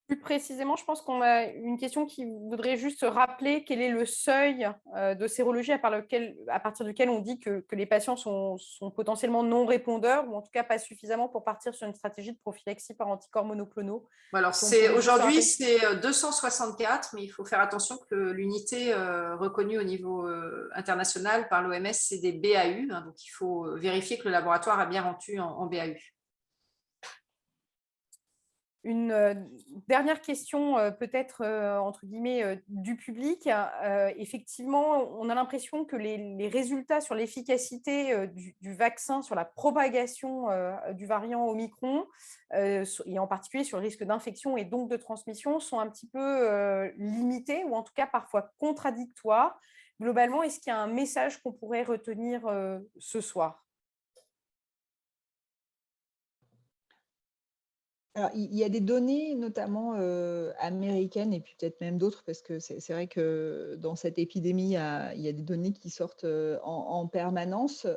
Plus précisément, je pense qu'on a une question qui voudrait juste rappeler quel est le seuil de sérologie à partir duquel on dit que les patients sont potentiellement non répondeurs, ou en tout cas pas suffisamment pour partir sur une stratégie de prophylaxie par anticorps monoclonaux. Alors, aujourd'hui, c'est 264, mais il faut faire attention que l'unité reconnue au niveau international par l'OMS, c'est des BAU, hein, donc il faut vérifier que le laboratoire a bien rendu en BAU. Une dernière question, peut-être, entre guillemets, du public. Effectivement, on a l'impression que les résultats sur l'efficacité du vaccin sur la propagation du variant Omicron, et en particulier sur le risque d'infection et donc de transmission, sont un petit peu limités ou en tout cas parfois contradictoires. Globalement, est-ce qu'il y a un message qu'on pourrait retenir ce soir? Alors, il y a des données, notamment américaines, et puis peut-être même d'autres, parce que c'est vrai que dans cette épidémie, il y a des données qui sortent en permanence,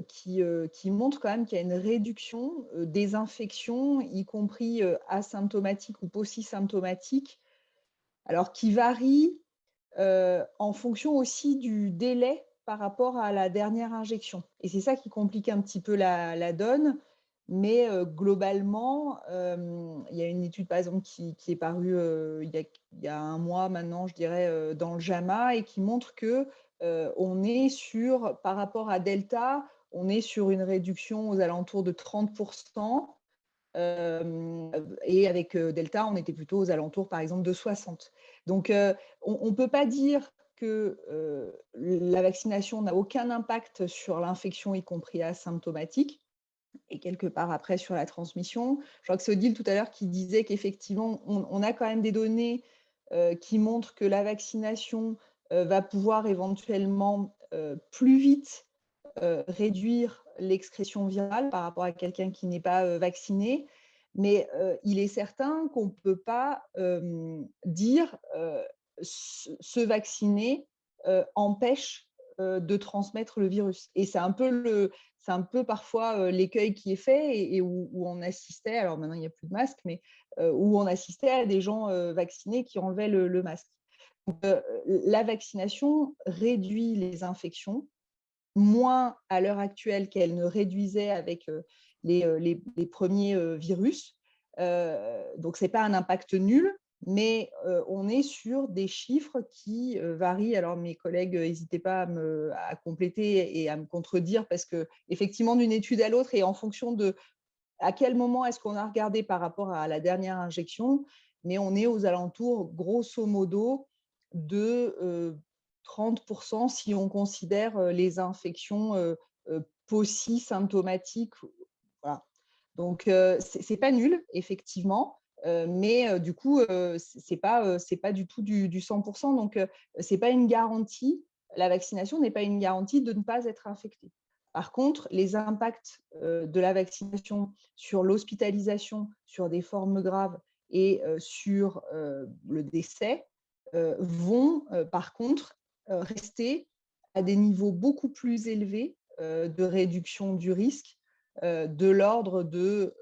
qui montrent quand même qu'il y a une réduction des infections, y compris asymptomatiques ou paucisymptomatiques, alors qui varie en fonction aussi du délai par rapport à la dernière injection. Et c'est ça qui complique un petit peu la donne. Mais globalement, il y a une étude, par exemple, qui est parue il y a un mois maintenant, je dirais, dans le JAMA, et qui montre que on est sur, par rapport à Delta, on est sur une réduction aux alentours de 30%. Et avec Delta, on était plutôt aux alentours, par exemple, de 60. Donc, on ne peut pas dire que la vaccination n'a aucun impact sur l'infection, y compris asymptomatique, et quelque part après sur la transmission. Je crois que c'est Odile tout à l'heure qui disait qu'effectivement, on a quand même des données qui montrent que la vaccination va pouvoir éventuellement plus vite réduire l'excrétion virale par rapport à quelqu'un qui n'est pas vacciné. Mais il est certain qu'on ne peut pas dire se vacciner empêche de transmettre le virus. Et c'est un peu parfois l'écueil qui est fait, et où on assistait, alors maintenant il n'y a plus de masque, mais où on assistait à des gens vaccinés qui enlevaient le masque. Donc, la vaccination réduit les infections, moins à l'heure actuelle qu'elle ne réduisait avec les premiers virus. Donc, ce n'est pas un impact nul, mais on est sur des chiffres qui varient. Alors, mes collègues, n'hésitez pas à compléter et à me contredire, parce qu'effectivement, d'une étude à l'autre, et en fonction de à quel moment est-ce qu'on a regardé par rapport à la dernière injection, mais on est aux alentours, grosso modo, de 30% si on considère les infections paucisymptomatiques. Voilà. Donc, ce n'est pas nul, effectivement, mais du coup, ce n'est pas du tout du 100%. Donc, ce n'est pas une garantie. La vaccination n'est pas une garantie de ne pas être infecté. Par contre, les impacts de la vaccination sur l'hospitalisation, sur des formes graves et sur le décès vont, par contre, rester à des niveaux beaucoup plus élevés de réduction du risque, de l'ordre de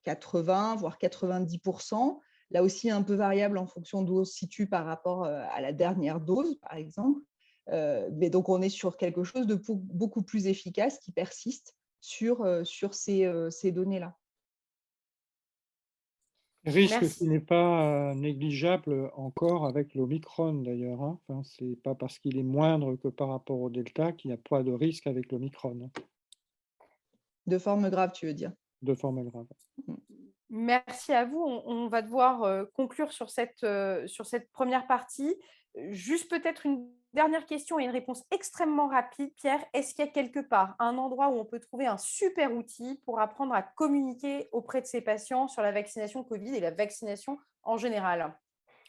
80, voire 90%. Là aussi, un peu variable en fonction d'où on se situe par rapport à la dernière dose, par exemple. Mais donc, on est sur quelque chose de beaucoup plus efficace qui persiste sur ces données-là. Risque Merci. qui n'est pas négligeable encore avec l'Omicron d'ailleurs. Hein. Enfin, ce n'est pas parce qu'il est moindre que par rapport au Delta qu'il n'y a pas de risque avec l'Omicron. Hein. De forme grave, tu veux dire? De forme grave. Merci à vous. On va devoir conclure sur cette première partie. Juste peut-être une dernière question et une réponse extrêmement rapide. Pierre, est-ce qu'il y a quelque part un endroit où on peut trouver un super outil pour apprendre à communiquer auprès de ses patients sur la vaccination Covid et la vaccination en général?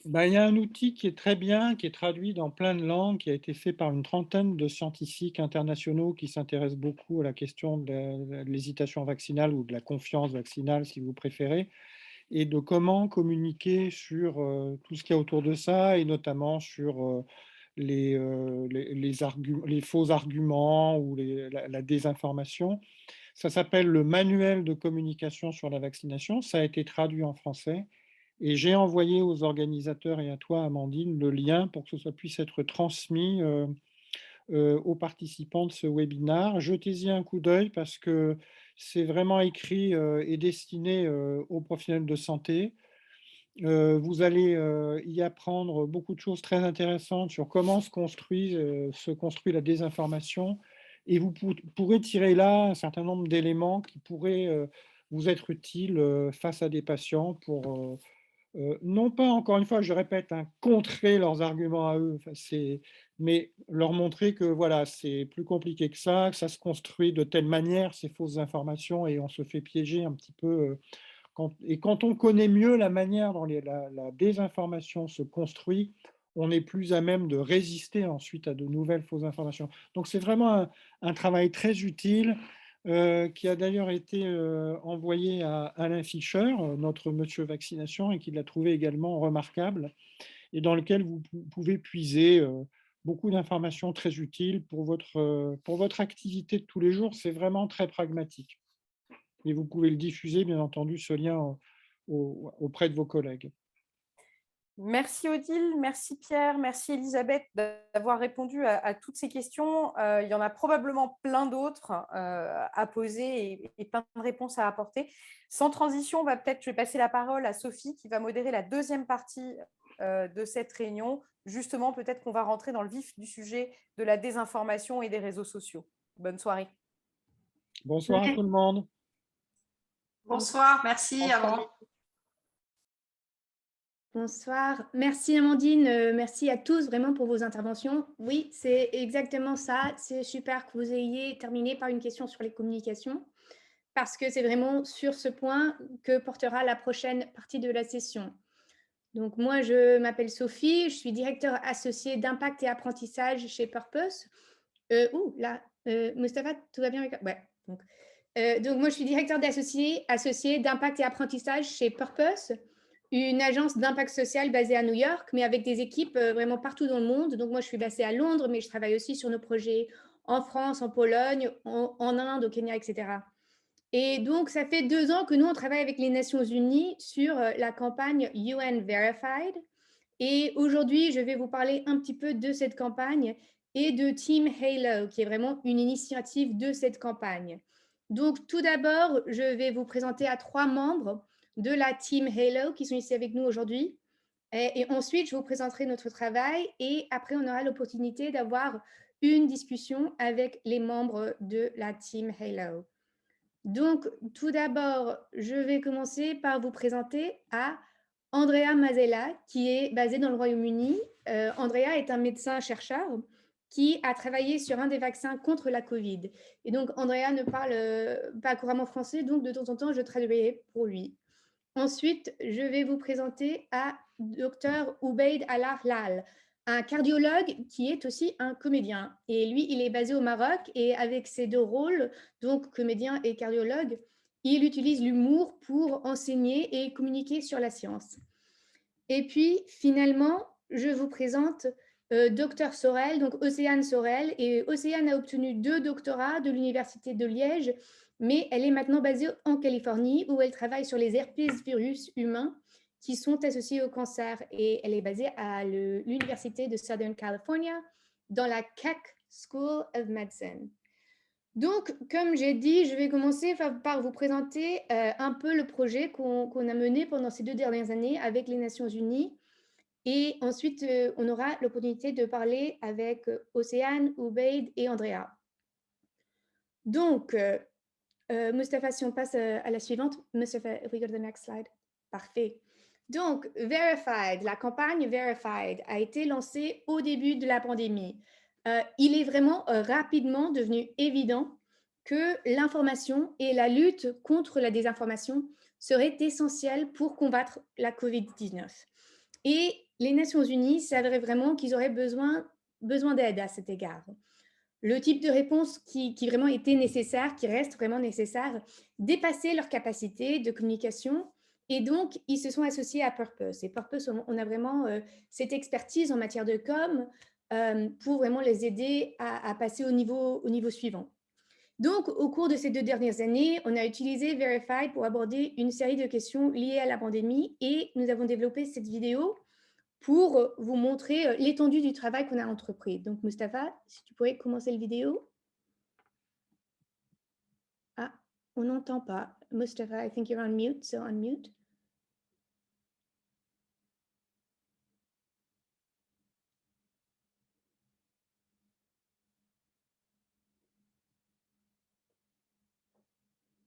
Ben, il y a un outil qui est très bien, qui est traduit dans plein de langues, qui a été fait par une trentaine de scientifiques internationaux qui s'intéressent beaucoup à la question de l'hésitation vaccinale ou de la confiance vaccinale, si vous préférez, et de comment communiquer sur tout ce qu'il y a autour de ça, et notamment sur les faux arguments ou la désinformation. Ça s'appelle le manuel de communication sur la vaccination. Ça a été traduit en français. Et j'ai envoyé aux organisateurs et à toi, Amandine, le lien pour que ça puisse être transmis aux participants de ce webinaire. Jetez-y un coup d'œil parce que c'est vraiment écrit et destiné aux professionnels de santé. Vous allez y apprendre beaucoup de choses très intéressantes sur comment se construit la désinformation. Et vous pourrez tirer là un certain nombre d'éléments qui pourraient vous être utile face à des patients pour, non pas, encore une fois, je répète, hein, contrer leurs arguments à eux, enfin, mais leur montrer que voilà, c'est plus compliqué que ça se construit de telle manière, ces fausses informations, et on se fait piéger un petit peu. Quand on connaît mieux la manière dont la désinformation se construit, on est plus à même de résister ensuite à de nouvelles fausses informations. Donc c'est vraiment un travail très utile qui a d'ailleurs été envoyé à Alain Fischer, notre monsieur vaccination, et qui l'a trouvé également remarquable, et dans lequel vous pouvez puiser beaucoup d'informations très utiles pour votre activité de tous les jours. C'est vraiment très pragmatique. Et vous pouvez le diffuser, bien entendu, ce lien auprès de vos collègues. Merci Odile, merci Pierre, merci Elisabeth d'avoir répondu à toutes ces questions. Il y en a probablement plein d'autres à poser et plein de réponses à apporter. Sans transition, je vais passer la parole à Sophie qui va modérer la deuxième partie de cette réunion. Justement, peut-être qu'on va rentrer dans le vif du sujet de la désinformation et des réseaux sociaux. Bonne soirée. Bonsoir à tout le monde. Bonsoir, merci Amandine. Bonsoir. Merci Amandine, merci à tous vraiment pour vos interventions. Oui, c'est exactement ça. C'est super que vous ayez terminé par une question sur les communications parce que c'est vraiment sur ce point que portera la prochaine partie de la session. Donc moi, je m'appelle Sophie, je suis directeur associé d'impact et apprentissage chez Purpose. Mustapha, tout va bien avec... Ouais, donc moi, je suis directeur associé d'impact et apprentissage chez Purpose, une agence d'impact social basée à New York, mais avec des équipes vraiment partout dans le monde. Donc moi, je suis basée à Londres, mais je travaille aussi sur nos projets en France, en Pologne, en Inde, au Kenya, etc. Et donc, ça fait 2 ans que nous, on travaille avec les Nations Unies sur la campagne UN Verified. Et aujourd'hui, je vais vous parler un petit peu de cette campagne et de Team Halo, qui est vraiment une initiative de cette campagne. Donc, tout d'abord, je vais vous présenter à 3 membres de la Team Halo qui sont ici avec nous aujourd'hui. Et ensuite, je vous présenterai notre travail et après, on aura l'opportunité d'avoir une discussion avec les membres de la Team Halo. Donc, tout d'abord, je vais commencer par vous présenter à Andrea Masella, qui est basée dans le Royaume-Uni. Andrea est un médecin-chercheur qui a travaillé sur un des vaccins contre la Covid. Et donc, Andrea ne parle pas couramment français, donc de temps en temps, je traduirai pour lui. Ensuite, je vais vous présenter à Dr Ubaid Al-Ahlal, un cardiologue qui est aussi un comédien. Et lui, il est basé au Maroc et avec ses 2 rôles, donc comédien et cardiologue, il utilise l'humour pour enseigner et communiquer sur la science. Et puis, finalement, je vous présente Dr Sorel, donc Océane Sorel. Et Océane a obtenu 2 doctorats de l'Université de Liège, mais elle est maintenant basée en Californie où elle travaille sur les herpesvirus humains qui sont associés au cancer. Et elle est basée à l'Université de Southern California dans la Keck School of Medicine. Donc, comme j'ai dit, je vais commencer par vous présenter un peu le projet qu'on a mené pendant ces 2 dernières années avec les Nations Unies. Et ensuite, on aura l'opportunité de parler avec Océane, Ubaid et Andrea. Donc, Mustapha, si on passe à la suivante. Mustapha, if we go to the next slide. Parfait. Donc, Verified, la campagne Verified a été lancée au début de la pandémie. Il est vraiment rapidement devenu évident que l'information et la lutte contre la désinformation seraient essentielles pour combattre la COVID-19. Et les Nations Unies savaient vraiment qu'ils auraient besoin d'aide à cet égard. Le type de réponse qui vraiment était nécessaire, qui reste vraiment nécessaire, dépassait leur capacité de communication. Et donc, ils se sont associés à Purpose. Et Purpose, on a vraiment cette expertise en matière de com pour vraiment les aider à passer au niveau suivant. Donc, au cours de ces 2 dernières années, on a utilisé Verified pour aborder une série de questions liées à la pandémie et nous avons développé cette vidéo pour vous montrer l'étendue du travail qu'on a entrepris. Donc, Mustapha, si tu pourrais commencer la vidéo. Ah, on n'entend pas. Mustapha, I think you're on mute, so unmute.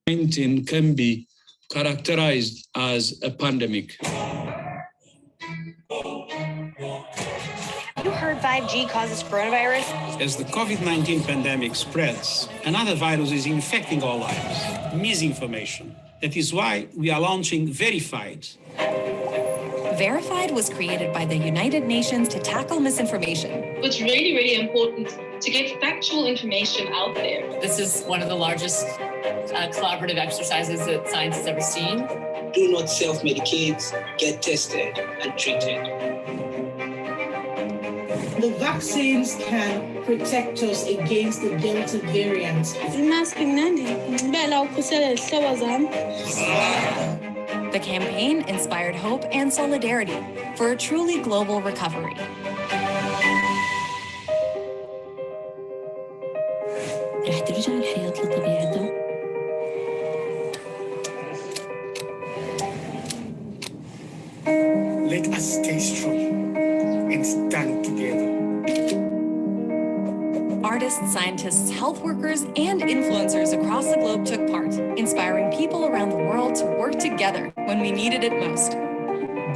COVID-19 can be characterized as a pandemic. You heard 5G causes coronavirus? As the COVID-19 pandemic spreads, another virus is infecting our lives, misinformation. That is why we are launching Verified. Verified was created by the United Nations to tackle misinformation. It's really, really important to get factual information out there. This is one of the largest collaborative exercises that science has ever seen. Do not self-medicate, get tested and treated. The vaccines can protect us against the Delta variant. The campaign inspired hope and solidarity for a truly global recovery. Let us stay strong and stand together. Artists, scientists, health workers, and influencers across the globe took part, inspiring people around the world to work together when we needed it most.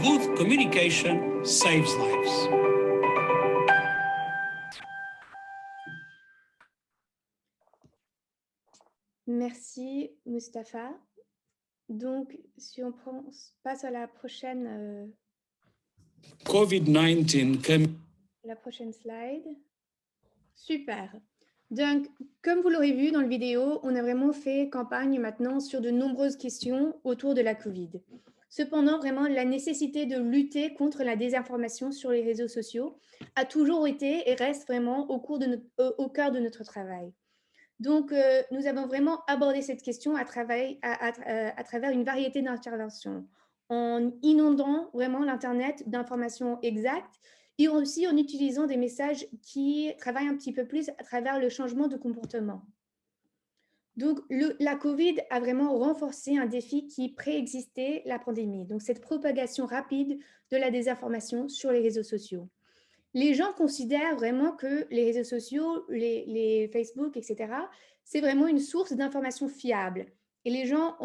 Good communication saves lives. Merci, Mustapha. Donc, si on passe à la prochaine... COVID-19 came... La prochaine slide. Super. Donc, comme vous l'aurez vu dans la vidéo, on a vraiment fait campagne maintenant sur de nombreuses questions autour de la Covid. Cependant, vraiment, la nécessité de lutter contre la désinformation sur les réseaux sociaux a toujours été et reste vraiment au cœur de notre travail. Donc, nous avons vraiment abordé cette question à travers une variété d'interventions, en inondant vraiment l'Internet d'informations exactes et aussi en utilisant des messages qui travaillent un petit peu plus à travers le changement de comportement. Donc, la COVID a vraiment renforcé un défi qui préexistait la pandémie, donc cette propagation rapide de la désinformation sur les réseaux sociaux. Les gens considèrent vraiment que les réseaux sociaux, les Facebook, etc., c'est vraiment une source d'informations fiables. Et les gens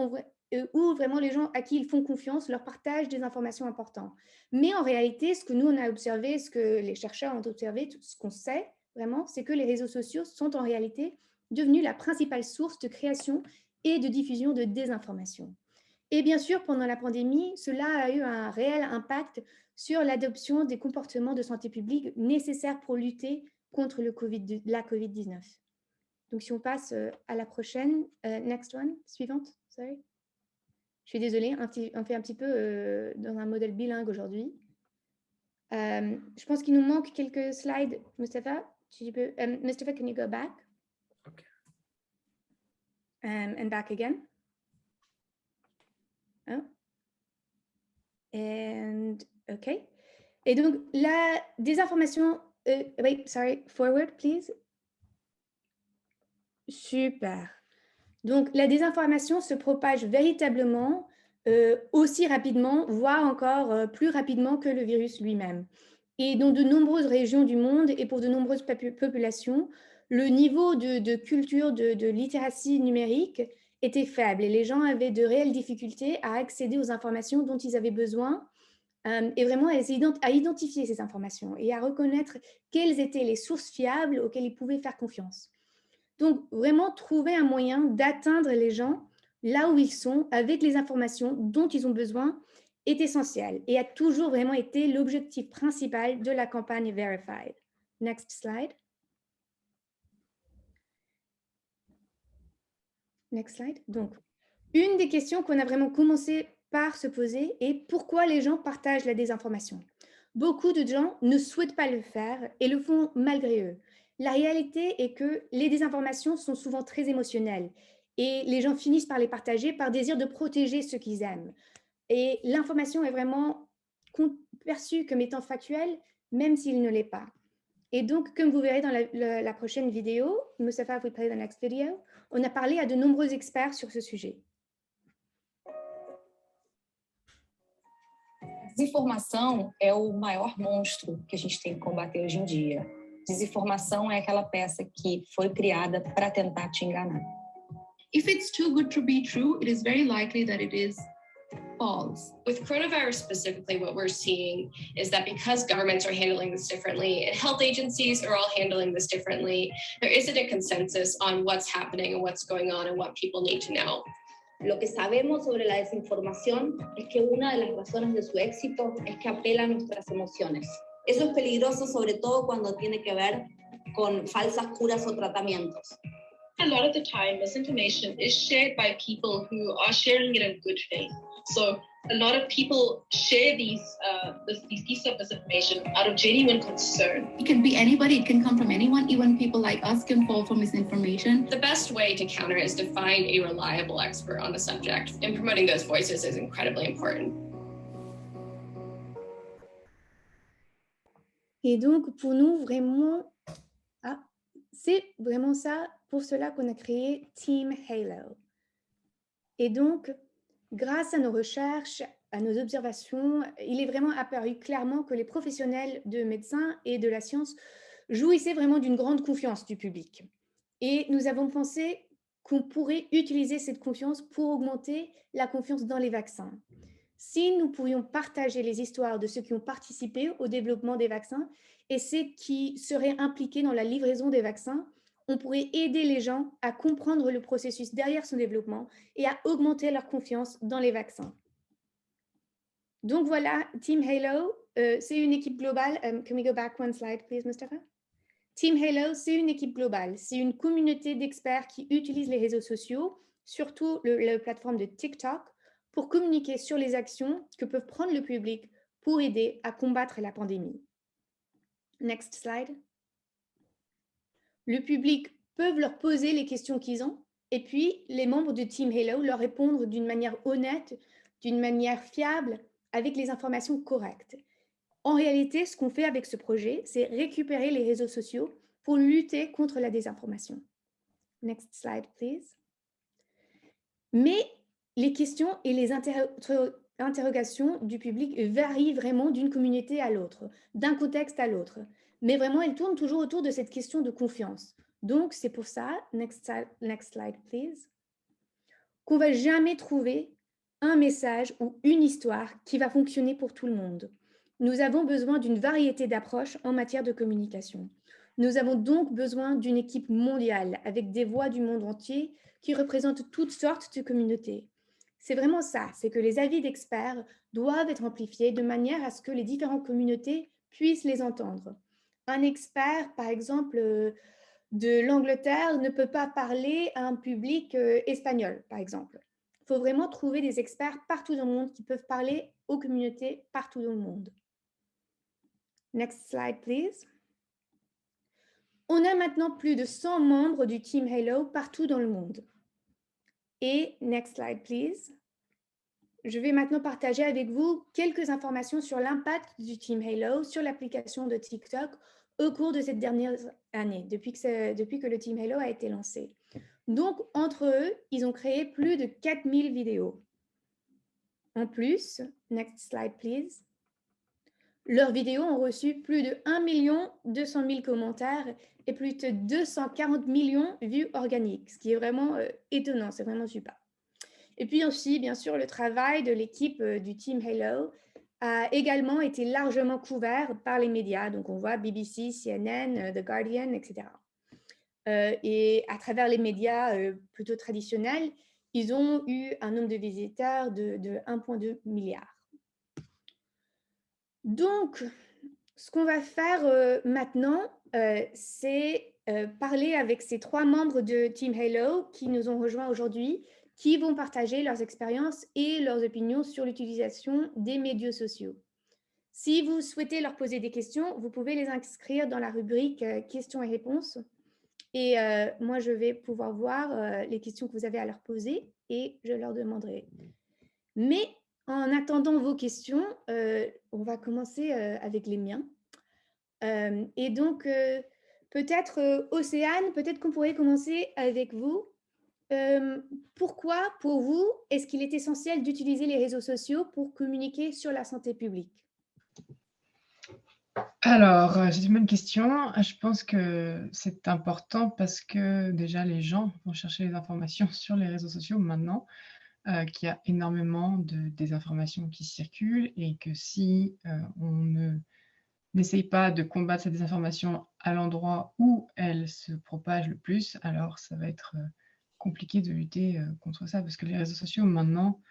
ou vraiment les gens à qui ils font confiance leur partagent des informations importantes. Mais en réalité, ce que nous, on a observé, ce que les chercheurs ont observé, ce qu'on sait vraiment, c'est que les réseaux sociaux sont en réalité devenus la principale source de création et de diffusion de désinformation. Et bien sûr, pendant la pandémie, cela a eu un réel impact sur l'adoption des comportements de santé publique nécessaires pour lutter contre la COVID-19. Donc, si on passe à la prochaine, next one, suivante, sorry. Je suis désolée, on fait un petit peu dans un modèle bilingue aujourd'hui. Je pense qu'il nous manque quelques slides. Mustafa, Mustafa, can you go back? Okay. And back again. Oh. And OK. Et donc, la désinformation... wait, sorry, forward, please. Super. Donc, la désinformation se propage véritablement aussi rapidement, voire encore plus rapidement que le virus lui-même. Et dans de nombreuses régions du monde et pour de nombreuses populations, le niveau de culture, de littératie numérique était faible et les gens avaient de réelles difficultés à accéder aux informations dont ils avaient besoin et vraiment à identifier ces informations et à reconnaître quelles étaient les sources fiables auxquelles ils pouvaient faire confiance. Donc, vraiment trouver un moyen d'atteindre les gens là où ils sont avec les informations dont ils ont besoin est essentiel et a toujours vraiment été l'objectif principal de la campagne Verified. Next slide. Next slide. Donc, une des questions qu'on a vraiment commencé par se poser est pourquoi les gens partagent la désinformation. Beaucoup de gens ne souhaitent pas le faire et le font malgré eux. La réalité est que les désinformations sont souvent très émotionnelles et les gens finissent par les partager par désir de protéger ceux qu'ils aiment. Et l'information est vraiment perçue comme étant factuelle, même s'il ne l'est pas. Et donc, comme vous verrez dans la prochaine vidéo, Mustafa will play the next video, on a parlé à de nombreux experts sur ce sujet. Desinformação é o maior monstro que a gente tem que combater hoje em dia. Desinformação é aquela peça que foi criada para tentar te enganar. If it's too good to be true, it is very likely that it is false. With coronavirus specifically, what we're seeing is that because governments are handling this differently and health agencies are all handling this differently, there isn't a consensus on what's happening and what's going on and what people need to know. Lo que sabemos sobre la desinformación es que una de las razones de su éxito es que apela a nuestras emociones. Eso es peligroso, sobre todo cuando tiene que ver con falsas curas o tratamientos. A lot of the time, misinformation is shared by people who are sharing it in good faith. So a lot of people share these pieces of misinformation out of genuine concern. It can be anybody, it can come from anyone, even people like us can fall for misinformation. The best way to counter is to find a reliable expert on the subject, and promoting those voices is incredibly important. Et donc, pour nous, vraiment, c'est vraiment ça, pour cela qu'on a créé Team Halo. Et donc, grâce à nos recherches, à nos observations, il est vraiment apparu clairement que les professionnels de médecins et de la science jouissaient vraiment d'une grande confiance du public. Et nous avons pensé qu'on pourrait utiliser cette confiance pour augmenter la confiance dans les vaccins. Si nous pourrions partager les histoires de ceux qui ont participé au développement des vaccins et ceux qui seraient impliqués dans la livraison des vaccins, on pourrait aider les gens à comprendre le processus derrière son développement et à augmenter leur confiance dans les vaccins. Donc voilà, Team Halo, c'est une équipe globale. Can we go back one slide, please, Mustafa? Team Halo, c'est une équipe globale. C'est une communauté d'experts qui utilisent les réseaux sociaux, surtout la plateforme de TikTok, pour communiquer sur les actions que peuvent prendre le public pour aider à combattre la pandémie. Next slide. Le public peut leur poser les questions qu'ils ont et puis les membres de Team Halo leur répondre d'une manière honnête, d'une manière fiable, avec les informations correctes. En réalité, ce qu'on fait avec ce projet, c'est récupérer les réseaux sociaux pour lutter contre la désinformation. Next slide, please. Mais les questions et les interrogations du public varient vraiment d'une communauté à l'autre, d'un contexte à l'autre. Mais vraiment, elles tournent toujours autour de cette question de confiance. Donc, c'est pour ça, next slide, please, qu'on ne va jamais trouver un message ou une histoire qui va fonctionner pour tout le monde. Nous avons besoin d'une variété d'approches en matière de communication. Nous avons donc besoin d'une équipe mondiale avec des voix du monde entier qui représentent toutes sortes de communautés. C'est vraiment ça, c'est que les avis d'experts doivent être amplifiés de manière à ce que les différentes communautés puissent les entendre. Un expert, par exemple, de l'Angleterre ne peut pas parler à un public espagnol, par exemple. Il faut vraiment trouver des experts partout dans le monde qui peuvent parler aux communautés partout dans le monde. Next slide, please. On a maintenant plus de 100 membres du Team Halo partout dans le monde. Et next slide, please. Je vais maintenant partager avec vous quelques informations sur l'impact du Team Halo sur l'application de TikTok au cours de cette dernière année, depuis que le Team Halo a été lancé. Donc, entre eux, ils ont créé plus de 4000 vidéos. En plus, next slide, please. Leurs vidéos ont reçu plus de 1 200 000 commentaires et plus de 240 millions de vues organiques, ce qui est vraiment étonnant, c'est vraiment super. Et puis aussi, bien sûr, le travail de l'équipe du Team Halo a également été largement couvert par les médias. Donc, on voit BBC, CNN, The Guardian, etc. Et à travers les médias plutôt traditionnels, ils ont eu un nombre de visiteurs de 1,2 milliard. Donc, ce qu'on va faire maintenant, c'est parler avec ces 3 membres de Team Halo qui nous ont rejoints aujourd'hui, qui vont partager leurs expériences et leurs opinions sur l'utilisation des médias sociaux. Si vous souhaitez leur poser des questions, vous pouvez les inscrire dans la rubrique questions et réponses. Et moi, je vais pouvoir voir les questions que vous avez à leur poser et je leur demanderai. Mais en attendant vos questions, on va commencer avec les miens. Et donc, peut-être, Océane, peut-être qu'on pourrait commencer avec vous. Pourquoi, pour vous, est-ce qu'il est essentiel d'utiliser les réseaux sociaux pour communiquer sur la santé publique? Alors, c'est une bonne question. Je pense que c'est important parce que déjà les gens vont chercher les informations sur les réseaux sociaux maintenant, qu'il y a énormément de désinformation qui circule et que si on n'essaye pas de combattre cette désinformation à l'endroit où elle se propage le plus, alors ça va être compliqué de lutter contre ça parce que les réseaux sociaux maintenant,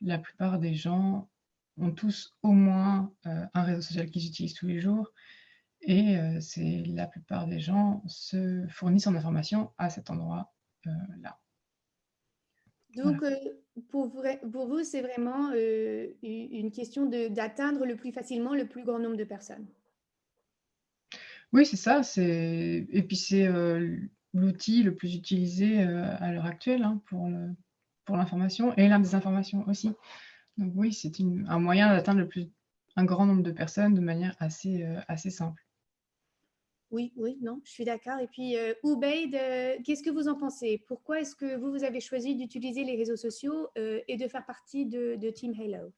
la plupart des gens ont tous au moins un réseau social qu'ils utilisent tous les jours. Et c'est la plupart des gens se fournissent en information à cet endroit-là. Donc, pour vous, c'est vraiment une question d'atteindre le plus facilement le plus grand nombre de personnes. Oui, c'est ça. Et puis c'est l'outil le plus utilisé à l'heure actuelle hein, pour l'information et la désinformation aussi. Donc oui, c'est un moyen d'atteindre un grand nombre de personnes de manière assez simple. Oui, non, je suis d'accord. Et puis, Ubaid, qu'est-ce que vous en pensez? Pourquoi est-ce que vous avez choisi d'utiliser les réseaux sociaux et de faire partie de Team Halo?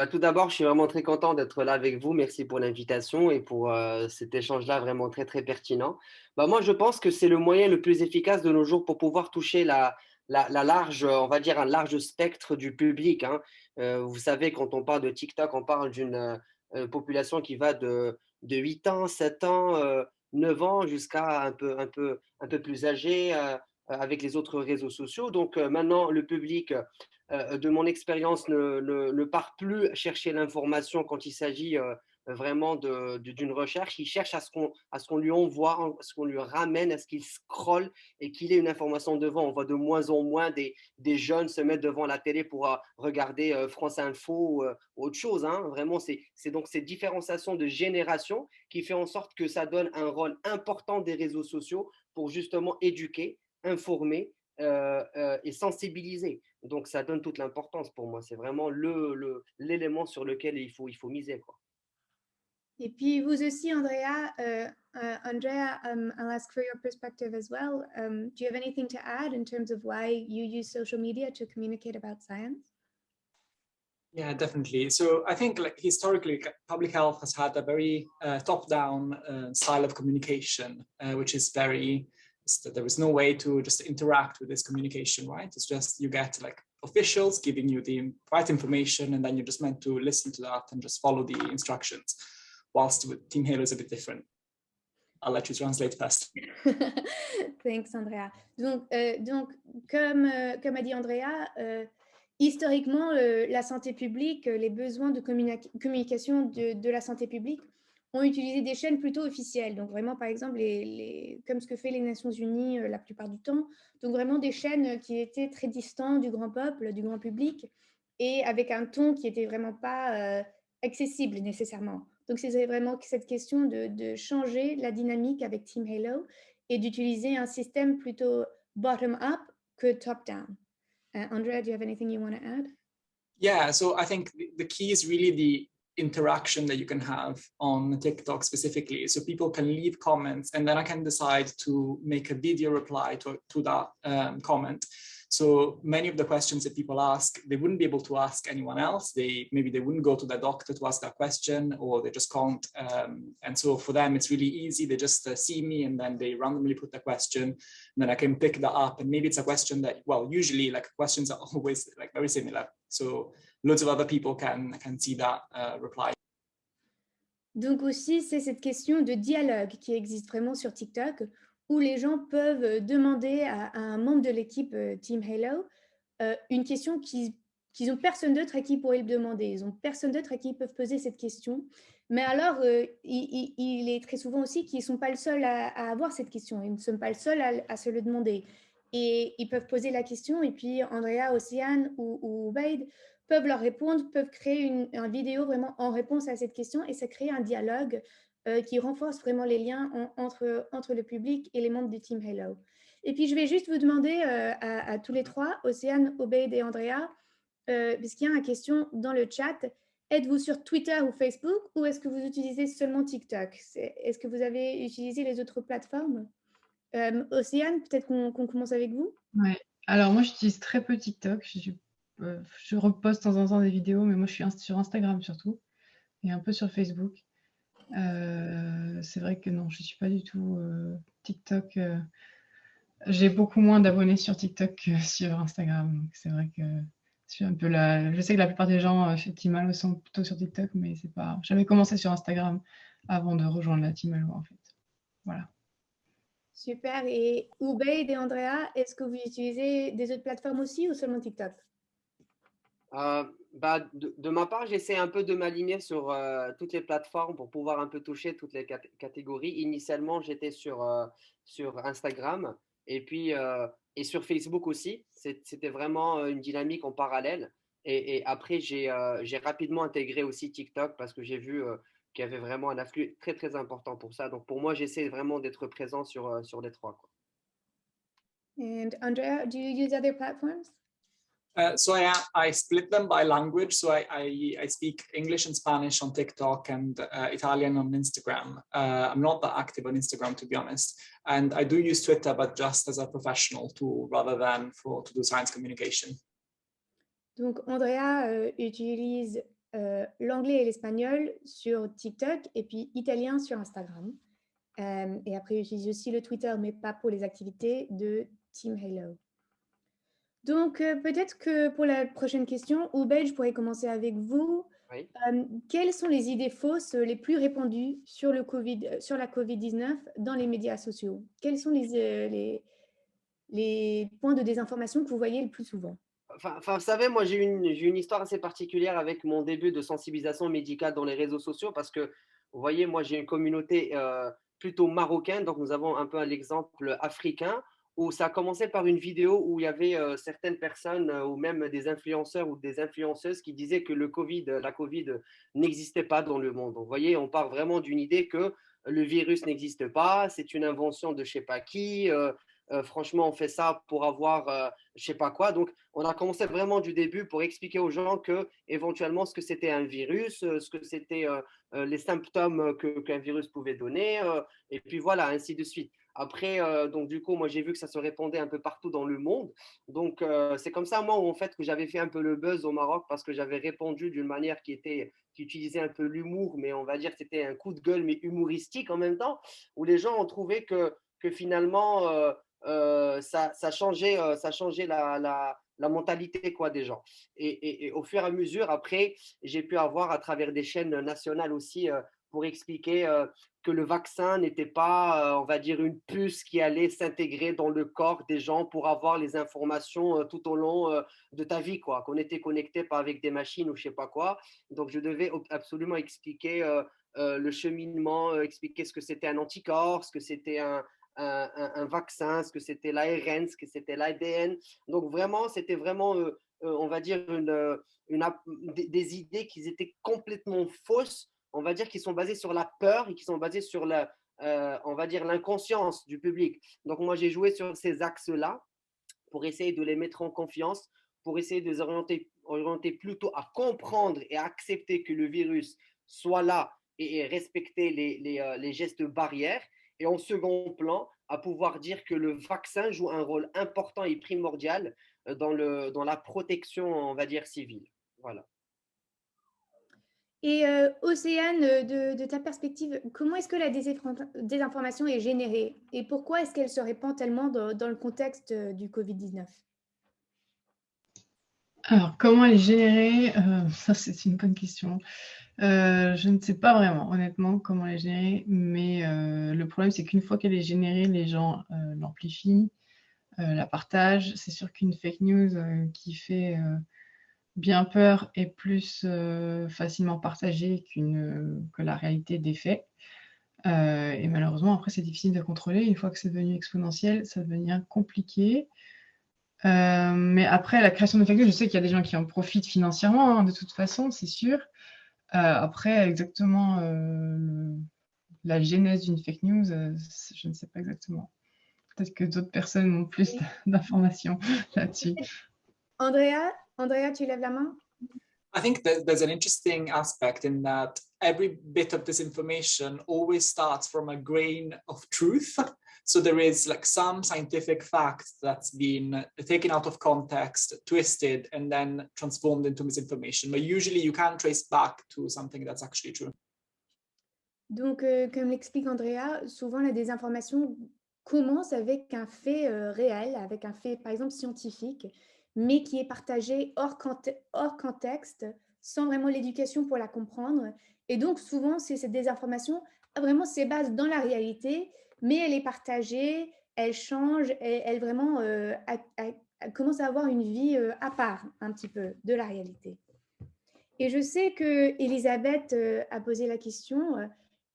Tout d'abord, je suis vraiment très content d'être là avec vous. Merci pour l'invitation et pour cet échange-là vraiment très, très pertinent. Moi, je pense que c'est le moyen le plus efficace de nos jours pour pouvoir toucher la large, on va dire, un large spectre du public. Hein. Vous savez, quand on parle de TikTok, on parle d'une population qui va de 8 ans, 7 ans, 9 ans jusqu'à un peu plus âgé avec les autres réseaux sociaux. Donc maintenant, le public de mon expérience, ne part plus chercher l'information quand il s'agit vraiment d'une recherche. Il cherche à ce qu'on lui envoie, à ce qu'on lui ramène, à ce qu'il scrolle et qu'il ait une information devant. On voit de moins en moins des jeunes se mettre devant la télé pour regarder France Info ou autre chose. Hein. Vraiment, c'est donc cette différenciation de génération qui fait en sorte que ça donne un rôle important des réseaux sociaux pour justement éduquer, informer et sensibiliser. Donc, ça donne toute l'importance pour moi. C'est vraiment l'élément sur lequel il faut miser, quoi. Et puis, vous aussi, Andrea, Andrea, I'll ask for your perspective as well. Do you have anything to add in terms of why you use social media to communicate about science? Yeah, definitely. So I think historically, public health has had a very top-down style of communication, which is there is no way to just interact with this communication, right? It's just you get officials giving you the right information and then you're just meant to listen to that and just follow the instructions. Whilst with Team Halo is a bit different. I'll let you translate first. Thanks, Andrea. Donc comme a dit Andrea, historiquement, la santé publique, les besoins de communication de la santé publique ont utilisé des chaînes plutôt officielles. Donc vraiment, par exemple, comme ce que fait les Nations Unies la plupart du temps. Donc vraiment des chaînes qui étaient très distantes du grand peuple, du grand public, et avec un ton qui n'était vraiment pas accessible nécessairement. Donc c'est vraiment cette question de changer la dynamique avec Team Halo et d'utiliser un système plutôt bottom-up que top-down. Andrea, do you have anything you want to add? Yeah, so I think the key is really the interaction that you can have on TikTok specifically. So people can leave comments and then I can decide to make a video reply to that comment. So many of the questions that people ask, they wouldn't be able to ask anyone else. Maybe they wouldn't go to the doctor to ask that question, or they just can't. And so for them, it's really easy. They just see me and then they randomly put the question, and then I can pick that up. And maybe it's a question that, well, usually questions are always very similar. So loads of other people can see that reply. Donc aussi, c'est cette question de dialogue qui existe vraiment sur TikTok, où les gens peuvent demander à un membre de l'équipe Team Halo une question qu'ils n'ont personne d'autre à qui pourrait le demander. Ils n'ont personne d'autre à qui ils peuvent poser cette question. Mais alors, il est très souvent aussi qu'ils ne sont pas le seul à avoir cette question. Ils ne sont pas le seul à se le demander. Et ils peuvent poser la question, et puis Andrea, Océane ou Wade peuvent leur répondre, peuvent créer une vidéo vraiment en réponse à cette question, et ça crée un dialogue qui renforce vraiment les liens entre le public et les membres du Team Halo. Et puis, je vais juste vous demander à tous les trois, Océane, Obeid et Andrea, puisqu'il y a une question dans le chat, êtes-vous sur Twitter ou Facebook ou est-ce que vous utilisez seulement TikTok? Est-ce que vous avez utilisé les autres plateformes? Océane, peut-être qu'on commence avec vous? Ouais. Alors, moi, j'utilise très peu TikTok. Je reposte de temps en temps des vidéos, mais moi, je suis sur Instagram surtout et un peu sur Facebook. C'est vrai que non, je ne suis pas du tout TikTok. J'ai beaucoup moins d'abonnés sur TikTok que sur Instagram. Donc c'est vrai que je suis un peu je sais que la plupart des gens chez Team Allo sont plutôt sur TikTok, mais c'est pas. J'avais commencé sur Instagram avant de rejoindre la Team Allo, en fait. Voilà. Super. Et Ubaid et Andrea, est-ce que vous utilisez des autres plateformes aussi ou seulement TikTok? De ma part, j'essaie un peu de m'aligner sur toutes les plateformes pour pouvoir un peu toucher toutes les catégories. Initialement, j'étais sur Instagram et puis et sur Facebook aussi. C'était vraiment une dynamique en parallèle. Et après, j'ai rapidement intégré aussi TikTok parce que j'ai vu qu'il y avait vraiment un afflux très, très important pour ça. Donc, pour moi, j'essaie vraiment d'être présent sur les trois, quoi. And Andrea, do you use other platforms? So I split them by language. So I speak English and Spanish on TikTok and Italian on Instagram. I'm not that active on Instagram, to be honest. And I do use Twitter, but just as a professional tool rather than to do science communication. Donc, Andrea utilise l'anglais et l'espagnol sur TikTok et puis italien sur Instagram. Et après, il utilise aussi le Twitter, mais pas pour les activités de Team Halo. Donc, peut-être que pour la prochaine question, Ubaid, je pourrais commencer avec vous. Oui. Quelles sont les idées fausses les plus répandues sur la COVID-19 dans les médias sociaux? Quels sont les points de désinformation que vous voyez le plus souvent? Enfin, vous savez, moi, j'ai une histoire assez particulière avec mon début de sensibilisation médicale dans les réseaux sociaux parce que, vous voyez, moi, j'ai une communauté plutôt marocaine, donc nous avons un peu l'exemple africain où ça a commencé par une vidéo où il y avait certaines personnes ou même des influenceurs ou des influenceuses qui disaient que la Covid n'existait pas dans le monde. Donc, vous voyez, on part vraiment d'une idée que le virus n'existe pas, c'est une invention de je ne sais pas qui. Franchement, on fait ça pour avoir je sais pas quoi. Donc, on a commencé vraiment du début pour expliquer aux gens que éventuellement ce que c'était un virus, ce que c'était les symptômes qu'un virus pouvait donner, et puis voilà, ainsi de suite. Après, donc du coup, moi j'ai vu que ça se répandait un peu partout dans le monde. Donc, c'est comme ça, moi, en fait, que j'avais fait un peu le buzz au Maroc parce que j'avais répondu d'une manière qui utilisait un peu l'humour, mais on va dire que c'était un coup de gueule, mais humoristique en même temps, où les gens ont trouvé que finalement, ça changeait la mentalité quoi, des gens. Et au fur et à mesure, après, j'ai pu avoir à travers des chaînes nationales aussi pour expliquer que le vaccin n'était pas, on va dire, une puce qui allait s'intégrer dans le corps des gens pour avoir les informations tout au long de ta vie, quoi, qu'on était connecté pas avec des machines ou je sais pas quoi. Donc, je devais absolument expliquer le cheminement, expliquer ce que c'était un anticorps, ce que c'était un vaccin, ce que c'était l'ARN, ce que c'était l'ADN. Donc vraiment, c'était vraiment, on va dire, des idées qui étaient complètement fausses, on va dire, qui sont basées sur la peur et qui sont basées sur on va dire, l'inconscience du public. Donc moi, j'ai joué sur ces axes-là pour essayer de les mettre en confiance, pour essayer de les orienter plutôt à comprendre et à accepter que le virus soit là et respecter les gestes barrières. Et en second plan, à pouvoir dire que le vaccin joue un rôle important et primordial dans la protection, on va dire, civile. Voilà. Et Océane, de ta perspective, comment est-ce que la désinformation est générée et pourquoi est-ce qu'elle se répand tellement dans le contexte du Covid-19? Alors, comment elle est générée? Ça, c'est une bonne question. Je ne sais pas vraiment, honnêtement, comment elle est générée, mais le problème, c'est qu'une fois qu'elle est générée, les gens l'amplifient, la partagent. C'est sûr qu'une fake news qui fait bien peur est plus facilement partagée que la réalité des faits. Et malheureusement, après, c'est difficile de contrôler. Une fois que c'est devenu exponentiel, ça devient compliqué. Mais après, la création de fake news, je sais qu'il y a des gens qui en profitent financièrement, hein, de toute façon, c'est sûr. Après, exactement la genèse d'une fake news, je ne sais pas exactement. Peut-être que d'autres personnes ont plus d'informations là-dessus. Andrea, tu lèves la main? I think that there's an interesting aspect in that every bit of disinformation always starts from a grain of truth. So there is like some scientific fact that's been taken out of context, twisted, and then transformed into misinformation. But usually you can trace back to something that's actually true. Donc, comme l'explique Andrea, souvent la désinformation commence avec un fait réel, avec un fait, par exemple, scientifique, mais qui est partagé hors contexte, sans vraiment l'éducation pour la comprendre. Et donc, souvent, cette désinformation a vraiment ses bases dans la réalité, mais elle est partagée, elle change, elle vraiment commence à avoir une vie à part, un petit peu, de la réalité. Et je sais que Elisabeth a posé la question,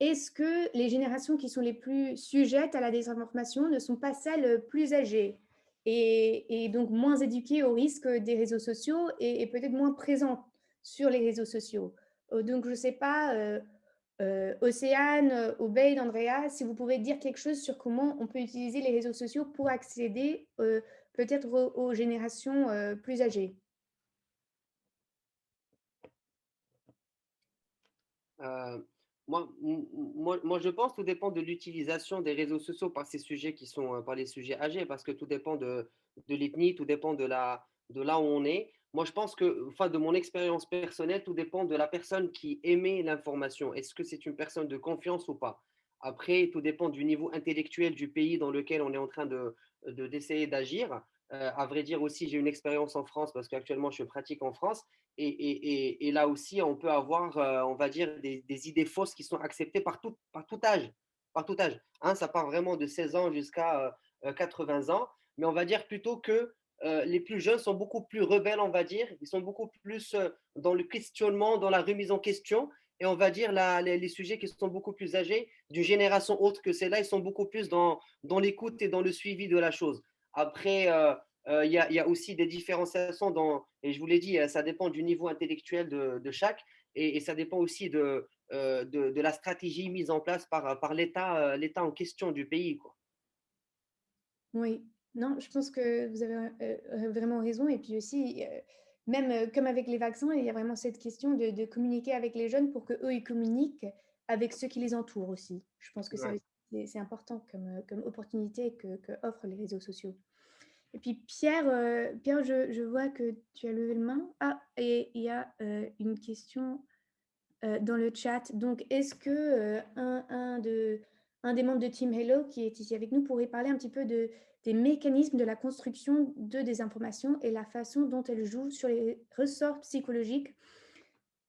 est-ce que les générations qui sont les plus sujettes à la désinformation ne sont pas celles plus âgées et donc moins éduquées au risque des réseaux sociaux et peut-être moins présentes sur les réseaux sociaux? Donc, je ne sais pas, Océane, Obeid, Andrea, si vous pouvez dire quelque chose sur comment on peut utiliser les réseaux sociaux pour accéder peut-être aux générations plus âgées. Moi, je pense que tout dépend de l'utilisation des réseaux sociaux par ces sujets qui sont par les sujets âgés, parce que tout dépend de l'ethnie, tout dépend de là où on est. Moi, je pense que, enfin, de mon expérience personnelle, tout dépend de la personne qui émet l'information. Est-ce que c'est une personne de confiance ou pas? Après, tout dépend du niveau intellectuel du pays dans lequel on est en train d'essayer d'agir. À vrai dire aussi, j'ai une expérience en France parce qu'actuellement, je pratique en France. Et là aussi, on peut avoir, on va dire, des idées fausses qui sont acceptées par tout âge. Par tout âge. Hein, ça part vraiment de 16 ans jusqu'à 80 ans. Mais on va dire plutôt que les plus jeunes sont beaucoup plus rebelles, on va dire. Ils sont beaucoup plus dans le questionnement, dans la remise en question. Et on va dire les sujets qui sont beaucoup plus âgés, d'une génération autre que celle-là, ils sont beaucoup plus dans l'écoute et dans le suivi de la chose. Après, il y a aussi des différenciations et je vous l'ai dit, ça dépend du niveau intellectuel de chaque, et ça dépend aussi de la stratégie mise en place par l'État en question du pays, quoi. Oui, non, je pense que vous avez vraiment raison. Et puis aussi, même comme avec les vaccins, il y a vraiment cette question de communiquer avec les jeunes pour qu'eux, ils communiquent avec ceux qui les entourent aussi. Je pense que Ouais. c'est important comme opportunité que offrent les réseaux sociaux. Et puis Pierre, Pierre, je vois que tu as levé le main. Ah, et il y a une question dans le chat. Donc, est-ce que un des membres de Team Hello qui est ici avec nous pourrait parler un petit peu des mécanismes de la construction de désinformation et la façon dont elle joue sur les ressorts psychologiques?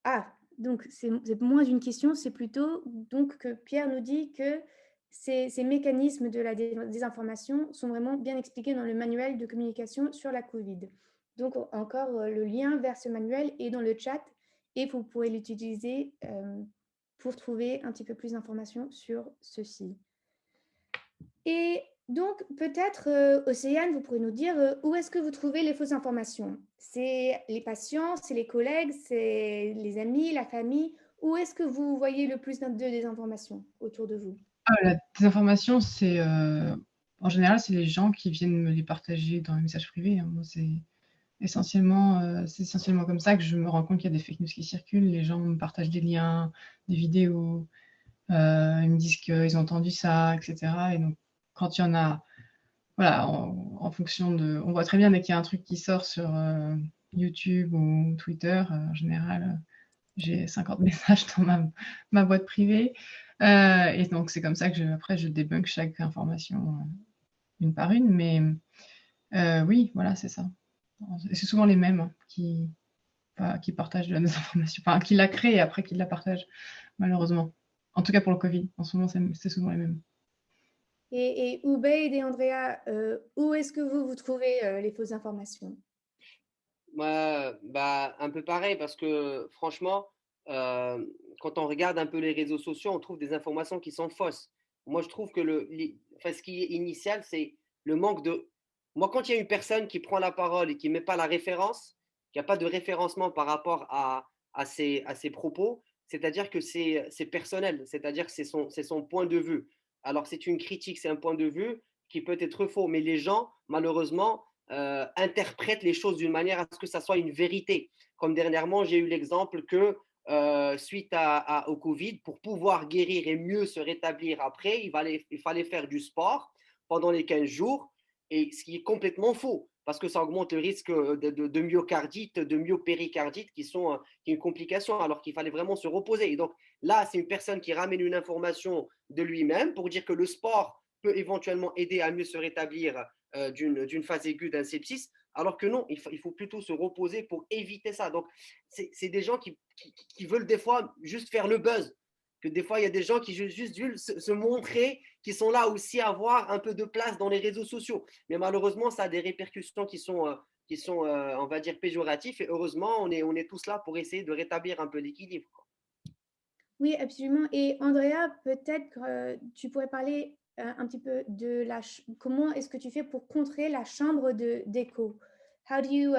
Ah, donc c'est moins une question, c'est plutôt donc que Pierre nous dit que ces mécanismes de la désinformation sont vraiment bien expliqués dans le manuel de communication sur la COVID. Donc encore le lien vers ce manuel est dans le chat et vous pourrez l'utiliser pour trouver un petit peu plus d'informations sur ceci. Et donc, peut-être, Océane, vous pourrez nous dire où est-ce que vous trouvez les fausses informations? C'est les patients, c'est les collègues, c'est les amis, la famille? Où est-ce que vous voyez le plus de désinformations autour de vous? La désinformation, c'est en général, c'est les gens qui viennent me les partager dans les messages privés. Moi, c'est essentiellement comme ça que je me rends compte qu'il y a des fake news qui circulent. Les gens me partagent des liens, des vidéos, ils me disent qu'ils ont entendu ça, etc. Et donc, quand il y en a, voilà, en fonction de... On voit très bien dès qu'il y a un truc qui sort sur YouTube ou Twitter, en général, j'ai 50 messages dans ma boîte privée. Et donc, c'est comme ça que après, je débunk chaque information une par une. Mais oui, voilà, c'est ça. Et c'est souvent les mêmes qui partagent de la désinformation, enfin, qui la créent et après qui la partagent, malheureusement. En tout cas pour le Covid, en ce moment, c'est souvent les mêmes. Et Ubaid et Andrea, où est-ce que vous trouvez les fausses informations? Bah, un peu pareil, parce que franchement, quand on regarde un peu les réseaux sociaux, on trouve des informations qui sont fausses. Moi, je trouve que ce qui est initial, c'est le manque de... Moi, quand il y a une personne qui prend la parole et qui ne met pas la référence, qu'il n'y a pas de référencement par rapport à ses propos, c'est-à-dire que c'est personnel, c'est-à-dire que c'est son point de vue. Alors, c'est une critique, c'est un point de vue qui peut être faux, mais les gens, malheureusement, interprètent les choses d'une manière à ce que ça soit une vérité. Comme dernièrement, j'ai eu l'exemple que suite au Covid, pour pouvoir guérir et mieux se rétablir après, il fallait faire du sport pendant les 15 jours, et ce qui est complètement faux, parce que ça augmente le risque de myocardite, de myopéricardite, qui est une complication, alors qu'il fallait vraiment se reposer. Et donc, Là, c'est une personne qui ramène une information de lui-même pour dire que le sport peut éventuellement aider à mieux se rétablir d'une phase aiguë d'un sepsis, alors que non, il faut plutôt se reposer pour éviter ça. Donc, c'est des gens qui veulent des fois juste faire le buzz. Que des fois, il y a des gens qui juste veulent se montrer, qui sont là aussi à avoir un peu de place dans les réseaux sociaux. Mais malheureusement, ça a des répercussions qui sont on va dire, péjoratives. Et heureusement, on est tous là pour essayer de rétablir un peu l'équilibre. Oui, absolument. Et Andrea, peut-être que tu pourrais parler un petit peu de comment est-ce que tu fais pour contrer la chambre d'écho? How do you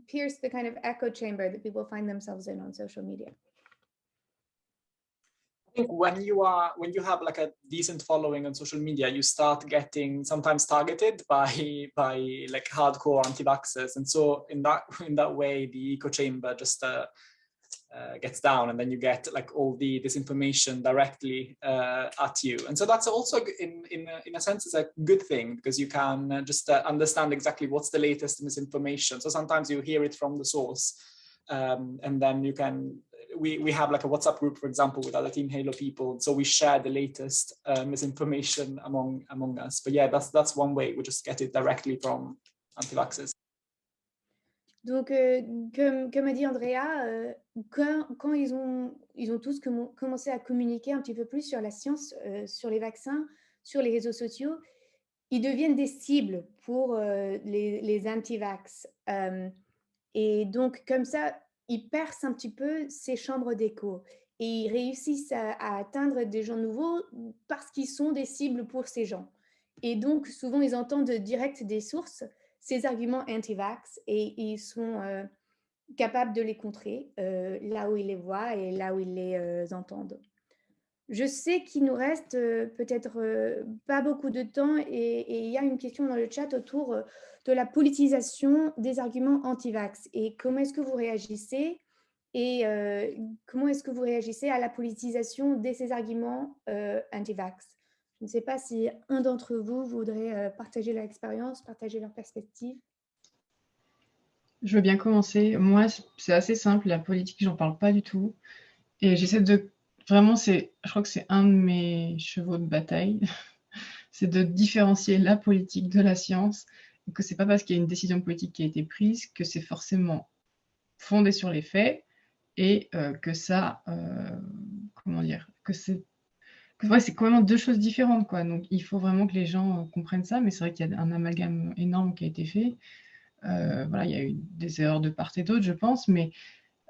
pierce the kind of echo chamber that people find themselves in on social media? I think when you have like a decent following on social media, you start getting sometimes targeted by like hardcore anti-vaxxers, and so in that way the echo chamber just gets down, and then you get like all the disinformation directly at you. And so that's also in a sense it's a good thing, because you can just understand exactly what's the latest misinformation. So sometimes you hear it from the source, and then you can we have like a WhatsApp group, for example, with other Team Halo people, so we share the latest misinformation among us. But yeah, that's one way. We just get it directly from anti-vaxxers. Donc, comme a dit Andrea, quand ils ont tous commencé à communiquer un petit peu plus sur la science, sur les vaccins, sur les réseaux sociaux, ils deviennent des cibles pour les anti-vax. Et donc, comme ça, ils percent un petit peu ces chambres d'écho. Et ils réussissent à atteindre des gens nouveaux parce qu'ils sont des cibles pour ces gens. Et donc, souvent, ils entendent direct des sources ces arguments anti-vax, et ils sont capables de les contrer là où ils les voient et là où ils les entendent. Je sais qu'il nous reste peut-être pas beaucoup de temps, et il y a une question dans le chat autour de la politisation des arguments anti-vax. Et comment est-ce que vous réagissez comment est-ce que vous réagissez à la politisation de ces arguments anti-vax? Je ne sais pas si un d'entre vous voudrait partager leur expérience, partager leur perspective. Je veux bien commencer. Moi, c'est assez simple. La politique, j'en parle pas du tout. Et j'essaie de... Vraiment, je crois que c'est un de mes chevaux de bataille. C'est de différencier la politique de la science. Et que c'est pas parce qu'il y a une décision politique qui a été prise que c'est forcément fondé sur les faits, et que ça... comment dire? Que c'est complètement deux choses différentes, quoi. Donc, il faut vraiment que les gens comprennent ça, mais c'est vrai qu'il y a un amalgame énorme qui a été fait. Voilà, il y a eu des erreurs de part et d'autre, je pense, mais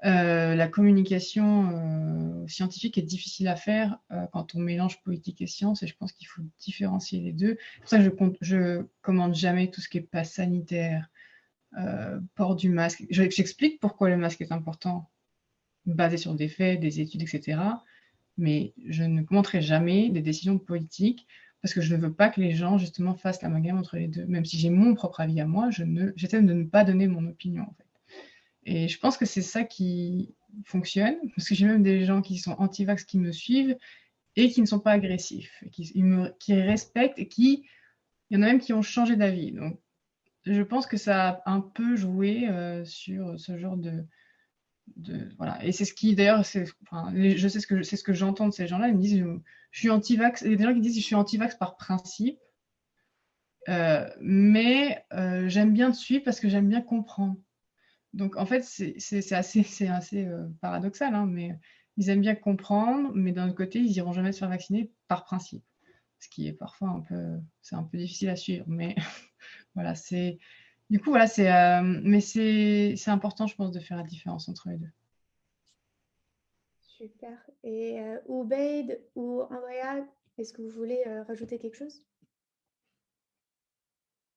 la communication scientifique est difficile à faire quand on mélange politique et science, et je pense qu'il faut différencier les deux. C'est pour ça que je commande jamais tout ce qui est pass sanitaire, port du masque. J'explique pourquoi le masque est important, basé sur des faits, des études, etc., mais je ne commenterai jamais des décisions politiques, parce que je ne veux pas que les gens, justement, fassent l'amalgame entre les deux. Même si j'ai mon propre avis à moi, j'essaie de ne pas donner mon opinion, en fait. Et je pense que c'est ça qui fonctionne, parce que j'ai même des gens qui sont anti-vax qui me suivent et qui ne sont pas agressifs, qui respectent, et il y en a même qui ont changé d'avis. Donc, je pense que ça a un peu joué sur ce genre de voilà. Et c'est ce qui, d'ailleurs, je sais ce que j'entends de ces gens-là. Ils me disent, je suis anti-vax. Il y a des gens qui disent, je suis anti-vax par principe, mais j'aime bien te suivre parce que j'aime bien comprendre. Donc, en fait, c'est assez paradoxal, hein, mais ils aiment bien comprendre, mais d'un autre côté, ils n'iront jamais se faire vacciner par principe, ce qui est parfois c'est un peu difficile à suivre. Mais voilà, du coup, voilà, mais c'est important, je pense, de faire la différence entre les deux. Super. Et Ubaid ou Andrea, est-ce que vous voulez rajouter quelque chose?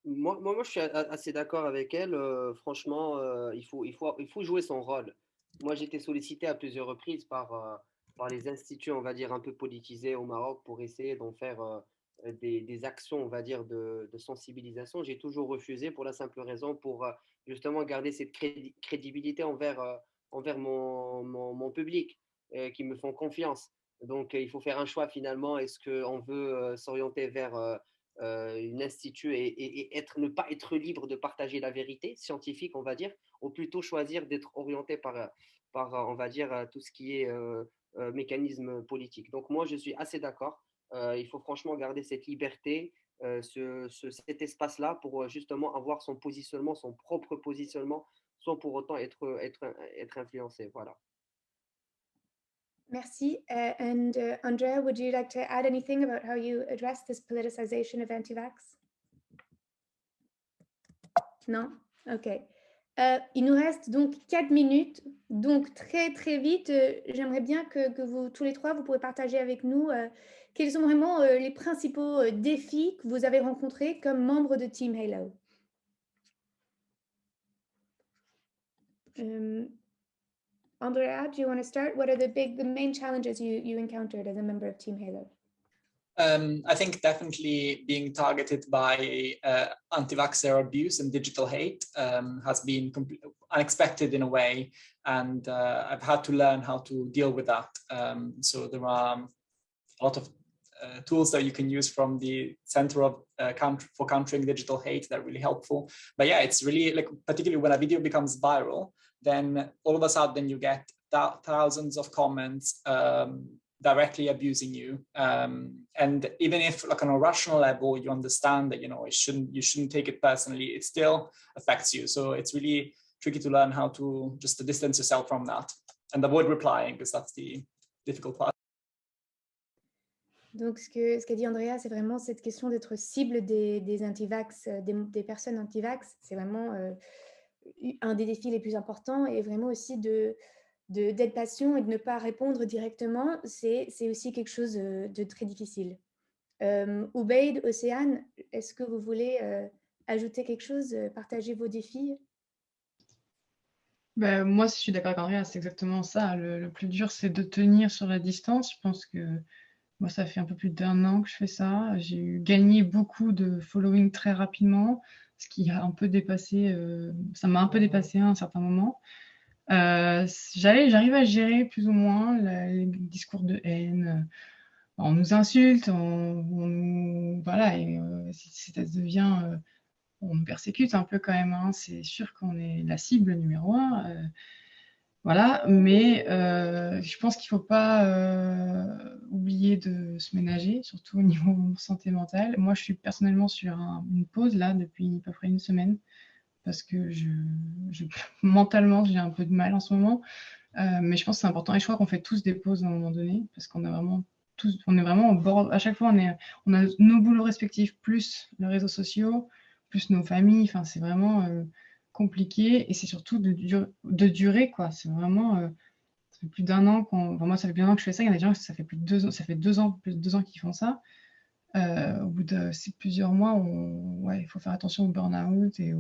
Moi, je suis assez d'accord avec elle. Franchement, il faut jouer son rôle. Moi, j'ai été sollicité à plusieurs reprises par les instituts, on va dire, un peu politisés au Maroc pour essayer d'en faire des actions, on va dire, de sensibilisation. J'ai toujours refusé pour la simple raison pour justement garder cette crédibilité envers mon public qui me font confiance. Donc, il faut faire un choix finalement. Est-ce qu'on veut s'orienter vers une institut et ne pas être libre de partager la vérité scientifique, on va dire, ou plutôt choisir d'être orienté par on va dire, tout ce qui est mécanisme politique. Donc moi, je suis assez d'accord. Il faut franchement garder cette liberté, cet espace-là pour justement avoir son positionnement, son propre positionnement, sans pour autant être influencé. Voilà. Merci. And Andrea, would you like to add anything about how you address this politicization of anti-vax? Non? OK. Il nous reste donc 4 minutes. Donc, très, très vite, j'aimerais bien que vous, tous les trois, vous pourrez partager avec nous quels sont vraiment les principaux défis que vous avez rencontrés comme membre de Team Halo. Andrea, do you want to start? What are the main challenges you encountered as a member of Team Halo? I think definitely being targeted by anti-vaxxer abuse and digital hate has been unexpected in a way, and I've had to learn how to deal with that. So there are a lot of tools that you can use from the Center of for Countering Digital Hate that are really helpful. But yeah, it's really like, particularly when a video becomes viral, then all of a sudden you get thousands of comments directly abusing you, and even if like on a rational level you understand that you shouldn't take it personally, it still affects you. So it's really tricky to learn how to just distance yourself from that and avoid replying, because that's the difficult part. Donc ce qu'a dit Andrea, c'est vraiment cette question d'être cible des anti-vax, des personnes anti-vax. C'est vraiment un des défis les plus importants, et vraiment aussi d'être patient et de ne pas répondre directement, c'est aussi quelque chose de très difficile. Ubaid, Océane, est-ce que vous voulez ajouter quelque chose, partager vos défis? Ben, moi, je suis d'accord avec Andrea, c'est exactement ça. Le plus dur, c'est de tenir sur la distance. Je pense que moi, ça fait un peu plus d'1 an que je fais ça. J'ai gagné beaucoup de following très rapidement, ce qui a un peu dépassé, ça m'a un peu dépassé à un certain moment. J'arrive à gérer plus ou moins les discours de haine. On nous insulte, voilà, et si ça devient, on nous persécute un peu quand même, hein. C'est sûr qu'on est la cible numéro 1, voilà, mais je pense qu'il ne faut pas oublier de se ménager, surtout au niveau santé mentale. Moi, je suis personnellement sur une pause là depuis à peu près 1 semaine, parce que mentalement, j'ai un peu de mal en ce moment. Mais je pense que c'est important. Et je crois qu'on fait tous des pauses à un moment donné, parce qu'on est vraiment au bord. À chaque fois, on a nos boulots respectifs, plus les réseaux sociaux, plus nos familles. Enfin, c'est vraiment compliqué. Et c'est surtout de durer, quoi. C'est vraiment. Ça fait plus d'1 an moi, ça fait plus d'1 an que je fais ça. Il y en a des gens, ça fait plus de 2 ans. Ça fait 2 ans, plus de 2 ans qu'ils font ça. Au bout de plusieurs mois, il faut faire attention au burn-out et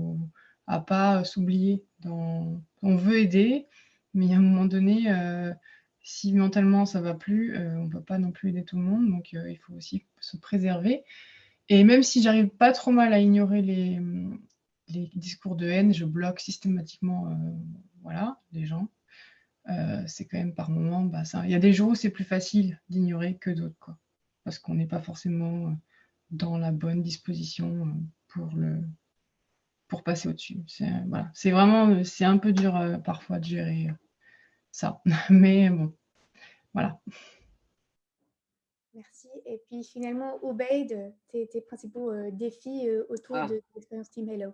à pas s'oublier. On veut aider, mais à un moment donné, si mentalement ça va plus, on ne peut pas non plus aider tout le monde, donc il faut aussi se préserver. Et même si j'arrive pas trop mal à ignorer les discours de haine, je bloque systématiquement les gens. C'est quand même par moment, il y a des jours où c'est plus facile d'ignorer que d'autres, quoi, parce qu'on n'est pas forcément dans la bonne disposition pour passer au-dessus. C'est vraiment, c'est un peu dur parfois de gérer ça, mais bon, voilà. Merci. Et puis finalement, Ubaid, tes principaux défis autour de l'expérience Team Halo?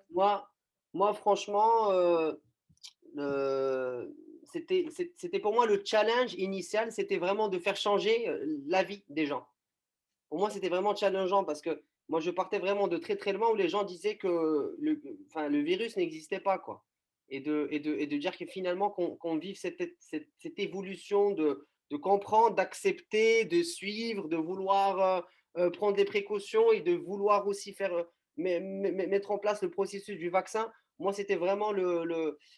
Moi franchement, c'était pour moi le challenge initial, c'était vraiment de faire changer la vie des gens. Pour moi, c'était vraiment challengeant, parce que moi, je partais vraiment de très, très loin où les gens disaient que le virus n'existait pas, quoi. Et de dire que finalement, qu'on vive cette évolution de comprendre, d'accepter, de suivre, de vouloir prendre des précautions et de vouloir aussi mettre en place le processus du vaccin. Moi, c'était vraiment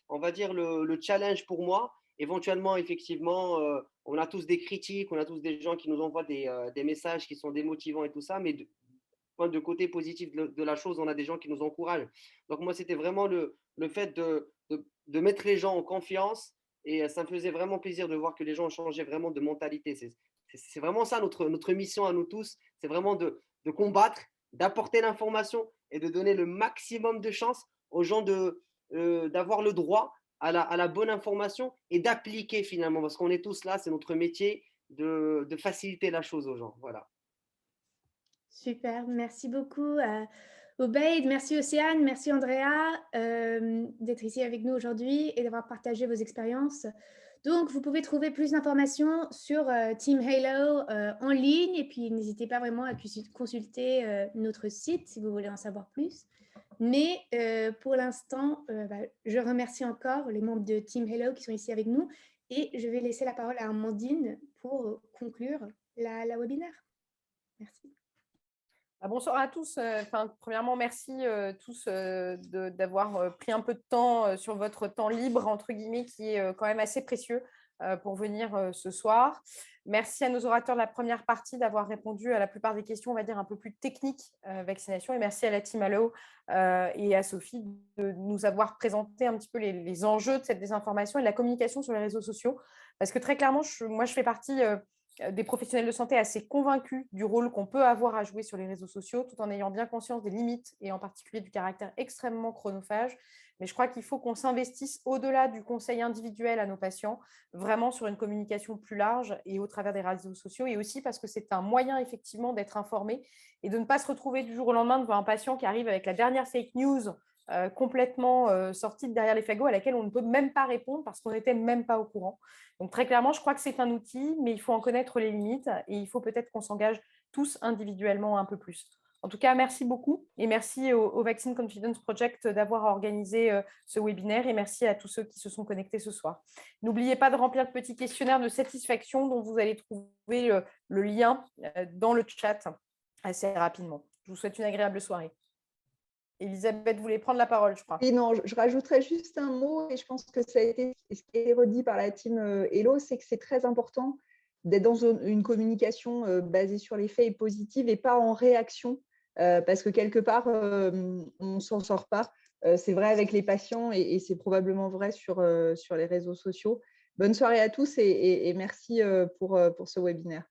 on va dire le challenge pour moi. Éventuellement, effectivement, on a tous des critiques, on a tous des gens qui nous envoient des messages qui sont démotivants et tout ça, mais de côté positif de la chose, on a des gens qui nous encouragent. Donc moi, c'était vraiment le fait de mettre les gens en confiance, et ça me faisait vraiment plaisir de voir que les gens changeaient vraiment de mentalité. C'est vraiment ça notre mission à nous tous, c'est vraiment de combattre, d'apporter l'information et de donner le maximum de chance aux gens d'avoir le droit à la bonne information et d'appliquer finalement, parce qu'on est tous là, c'est notre métier, de faciliter la chose aux gens. Voilà. Super, merci beaucoup Obaid, merci Océane, merci Andrea d'être ici avec nous aujourd'hui et d'avoir partagé vos expériences. Donc, vous pouvez trouver plus d'informations sur Team Halo en ligne et puis n'hésitez pas vraiment à consulter notre site si vous voulez en savoir plus. Mais pour l'instant, je remercie encore les membres de Team Halo qui sont ici avec nous et je vais laisser la parole à Amandine pour conclure la webinaire. Merci. Bonsoir à tous. Premièrement, merci tous d'avoir pris un peu de temps sur votre temps libre, entre guillemets, qui est quand même assez précieux pour venir ce soir. Merci à nos orateurs de la première partie d'avoir répondu à la plupart des questions, on va dire, un peu plus techniques vaccination. Et merci à la Team Halo et à Sophie de nous avoir présenté un petit peu les enjeux de cette désinformation et de la communication sur les réseaux sociaux. Parce que très clairement, moi, je fais partie des professionnels de santé assez convaincus du rôle qu'on peut avoir à jouer sur les réseaux sociaux, tout en ayant bien conscience des limites et en particulier du caractère extrêmement chronophage. Mais je crois qu'il faut qu'on s'investisse au-delà du conseil individuel à nos patients, vraiment sur une communication plus large et au travers des réseaux sociaux, et aussi parce que c'est un moyen effectivement d'être informé et de ne pas se retrouver du jour au lendemain devant un patient qui arrive avec la dernière fake news complètement sortie de derrière les fagots à laquelle on ne peut même pas répondre parce qu'on n'était même pas au courant. Donc très clairement, je crois que c'est un outil, mais il faut en connaître les limites et il faut peut-être qu'on s'engage tous individuellement un peu plus. En tout cas, merci beaucoup et merci au Vaccine Confidence Project d'avoir organisé ce webinaire et merci à tous ceux qui se sont connectés ce soir. N'oubliez pas de remplir le petit questionnaire de satisfaction dont vous allez trouver le lien dans le chat assez rapidement. Je vous souhaite une agréable soirée. Elisabeth voulait prendre la parole, je crois. Et non, je rajouterais juste un mot, et je pense que ça a été ce qui a été redit par la team Hello, c'est que c'est très important d'être dans une communication basée sur les faits et positive et pas en réaction, parce que quelque part, on ne s'en sort pas. C'est vrai avec les patients et c'est probablement vrai sur les réseaux sociaux. Bonne soirée à tous et merci pour ce webinaire.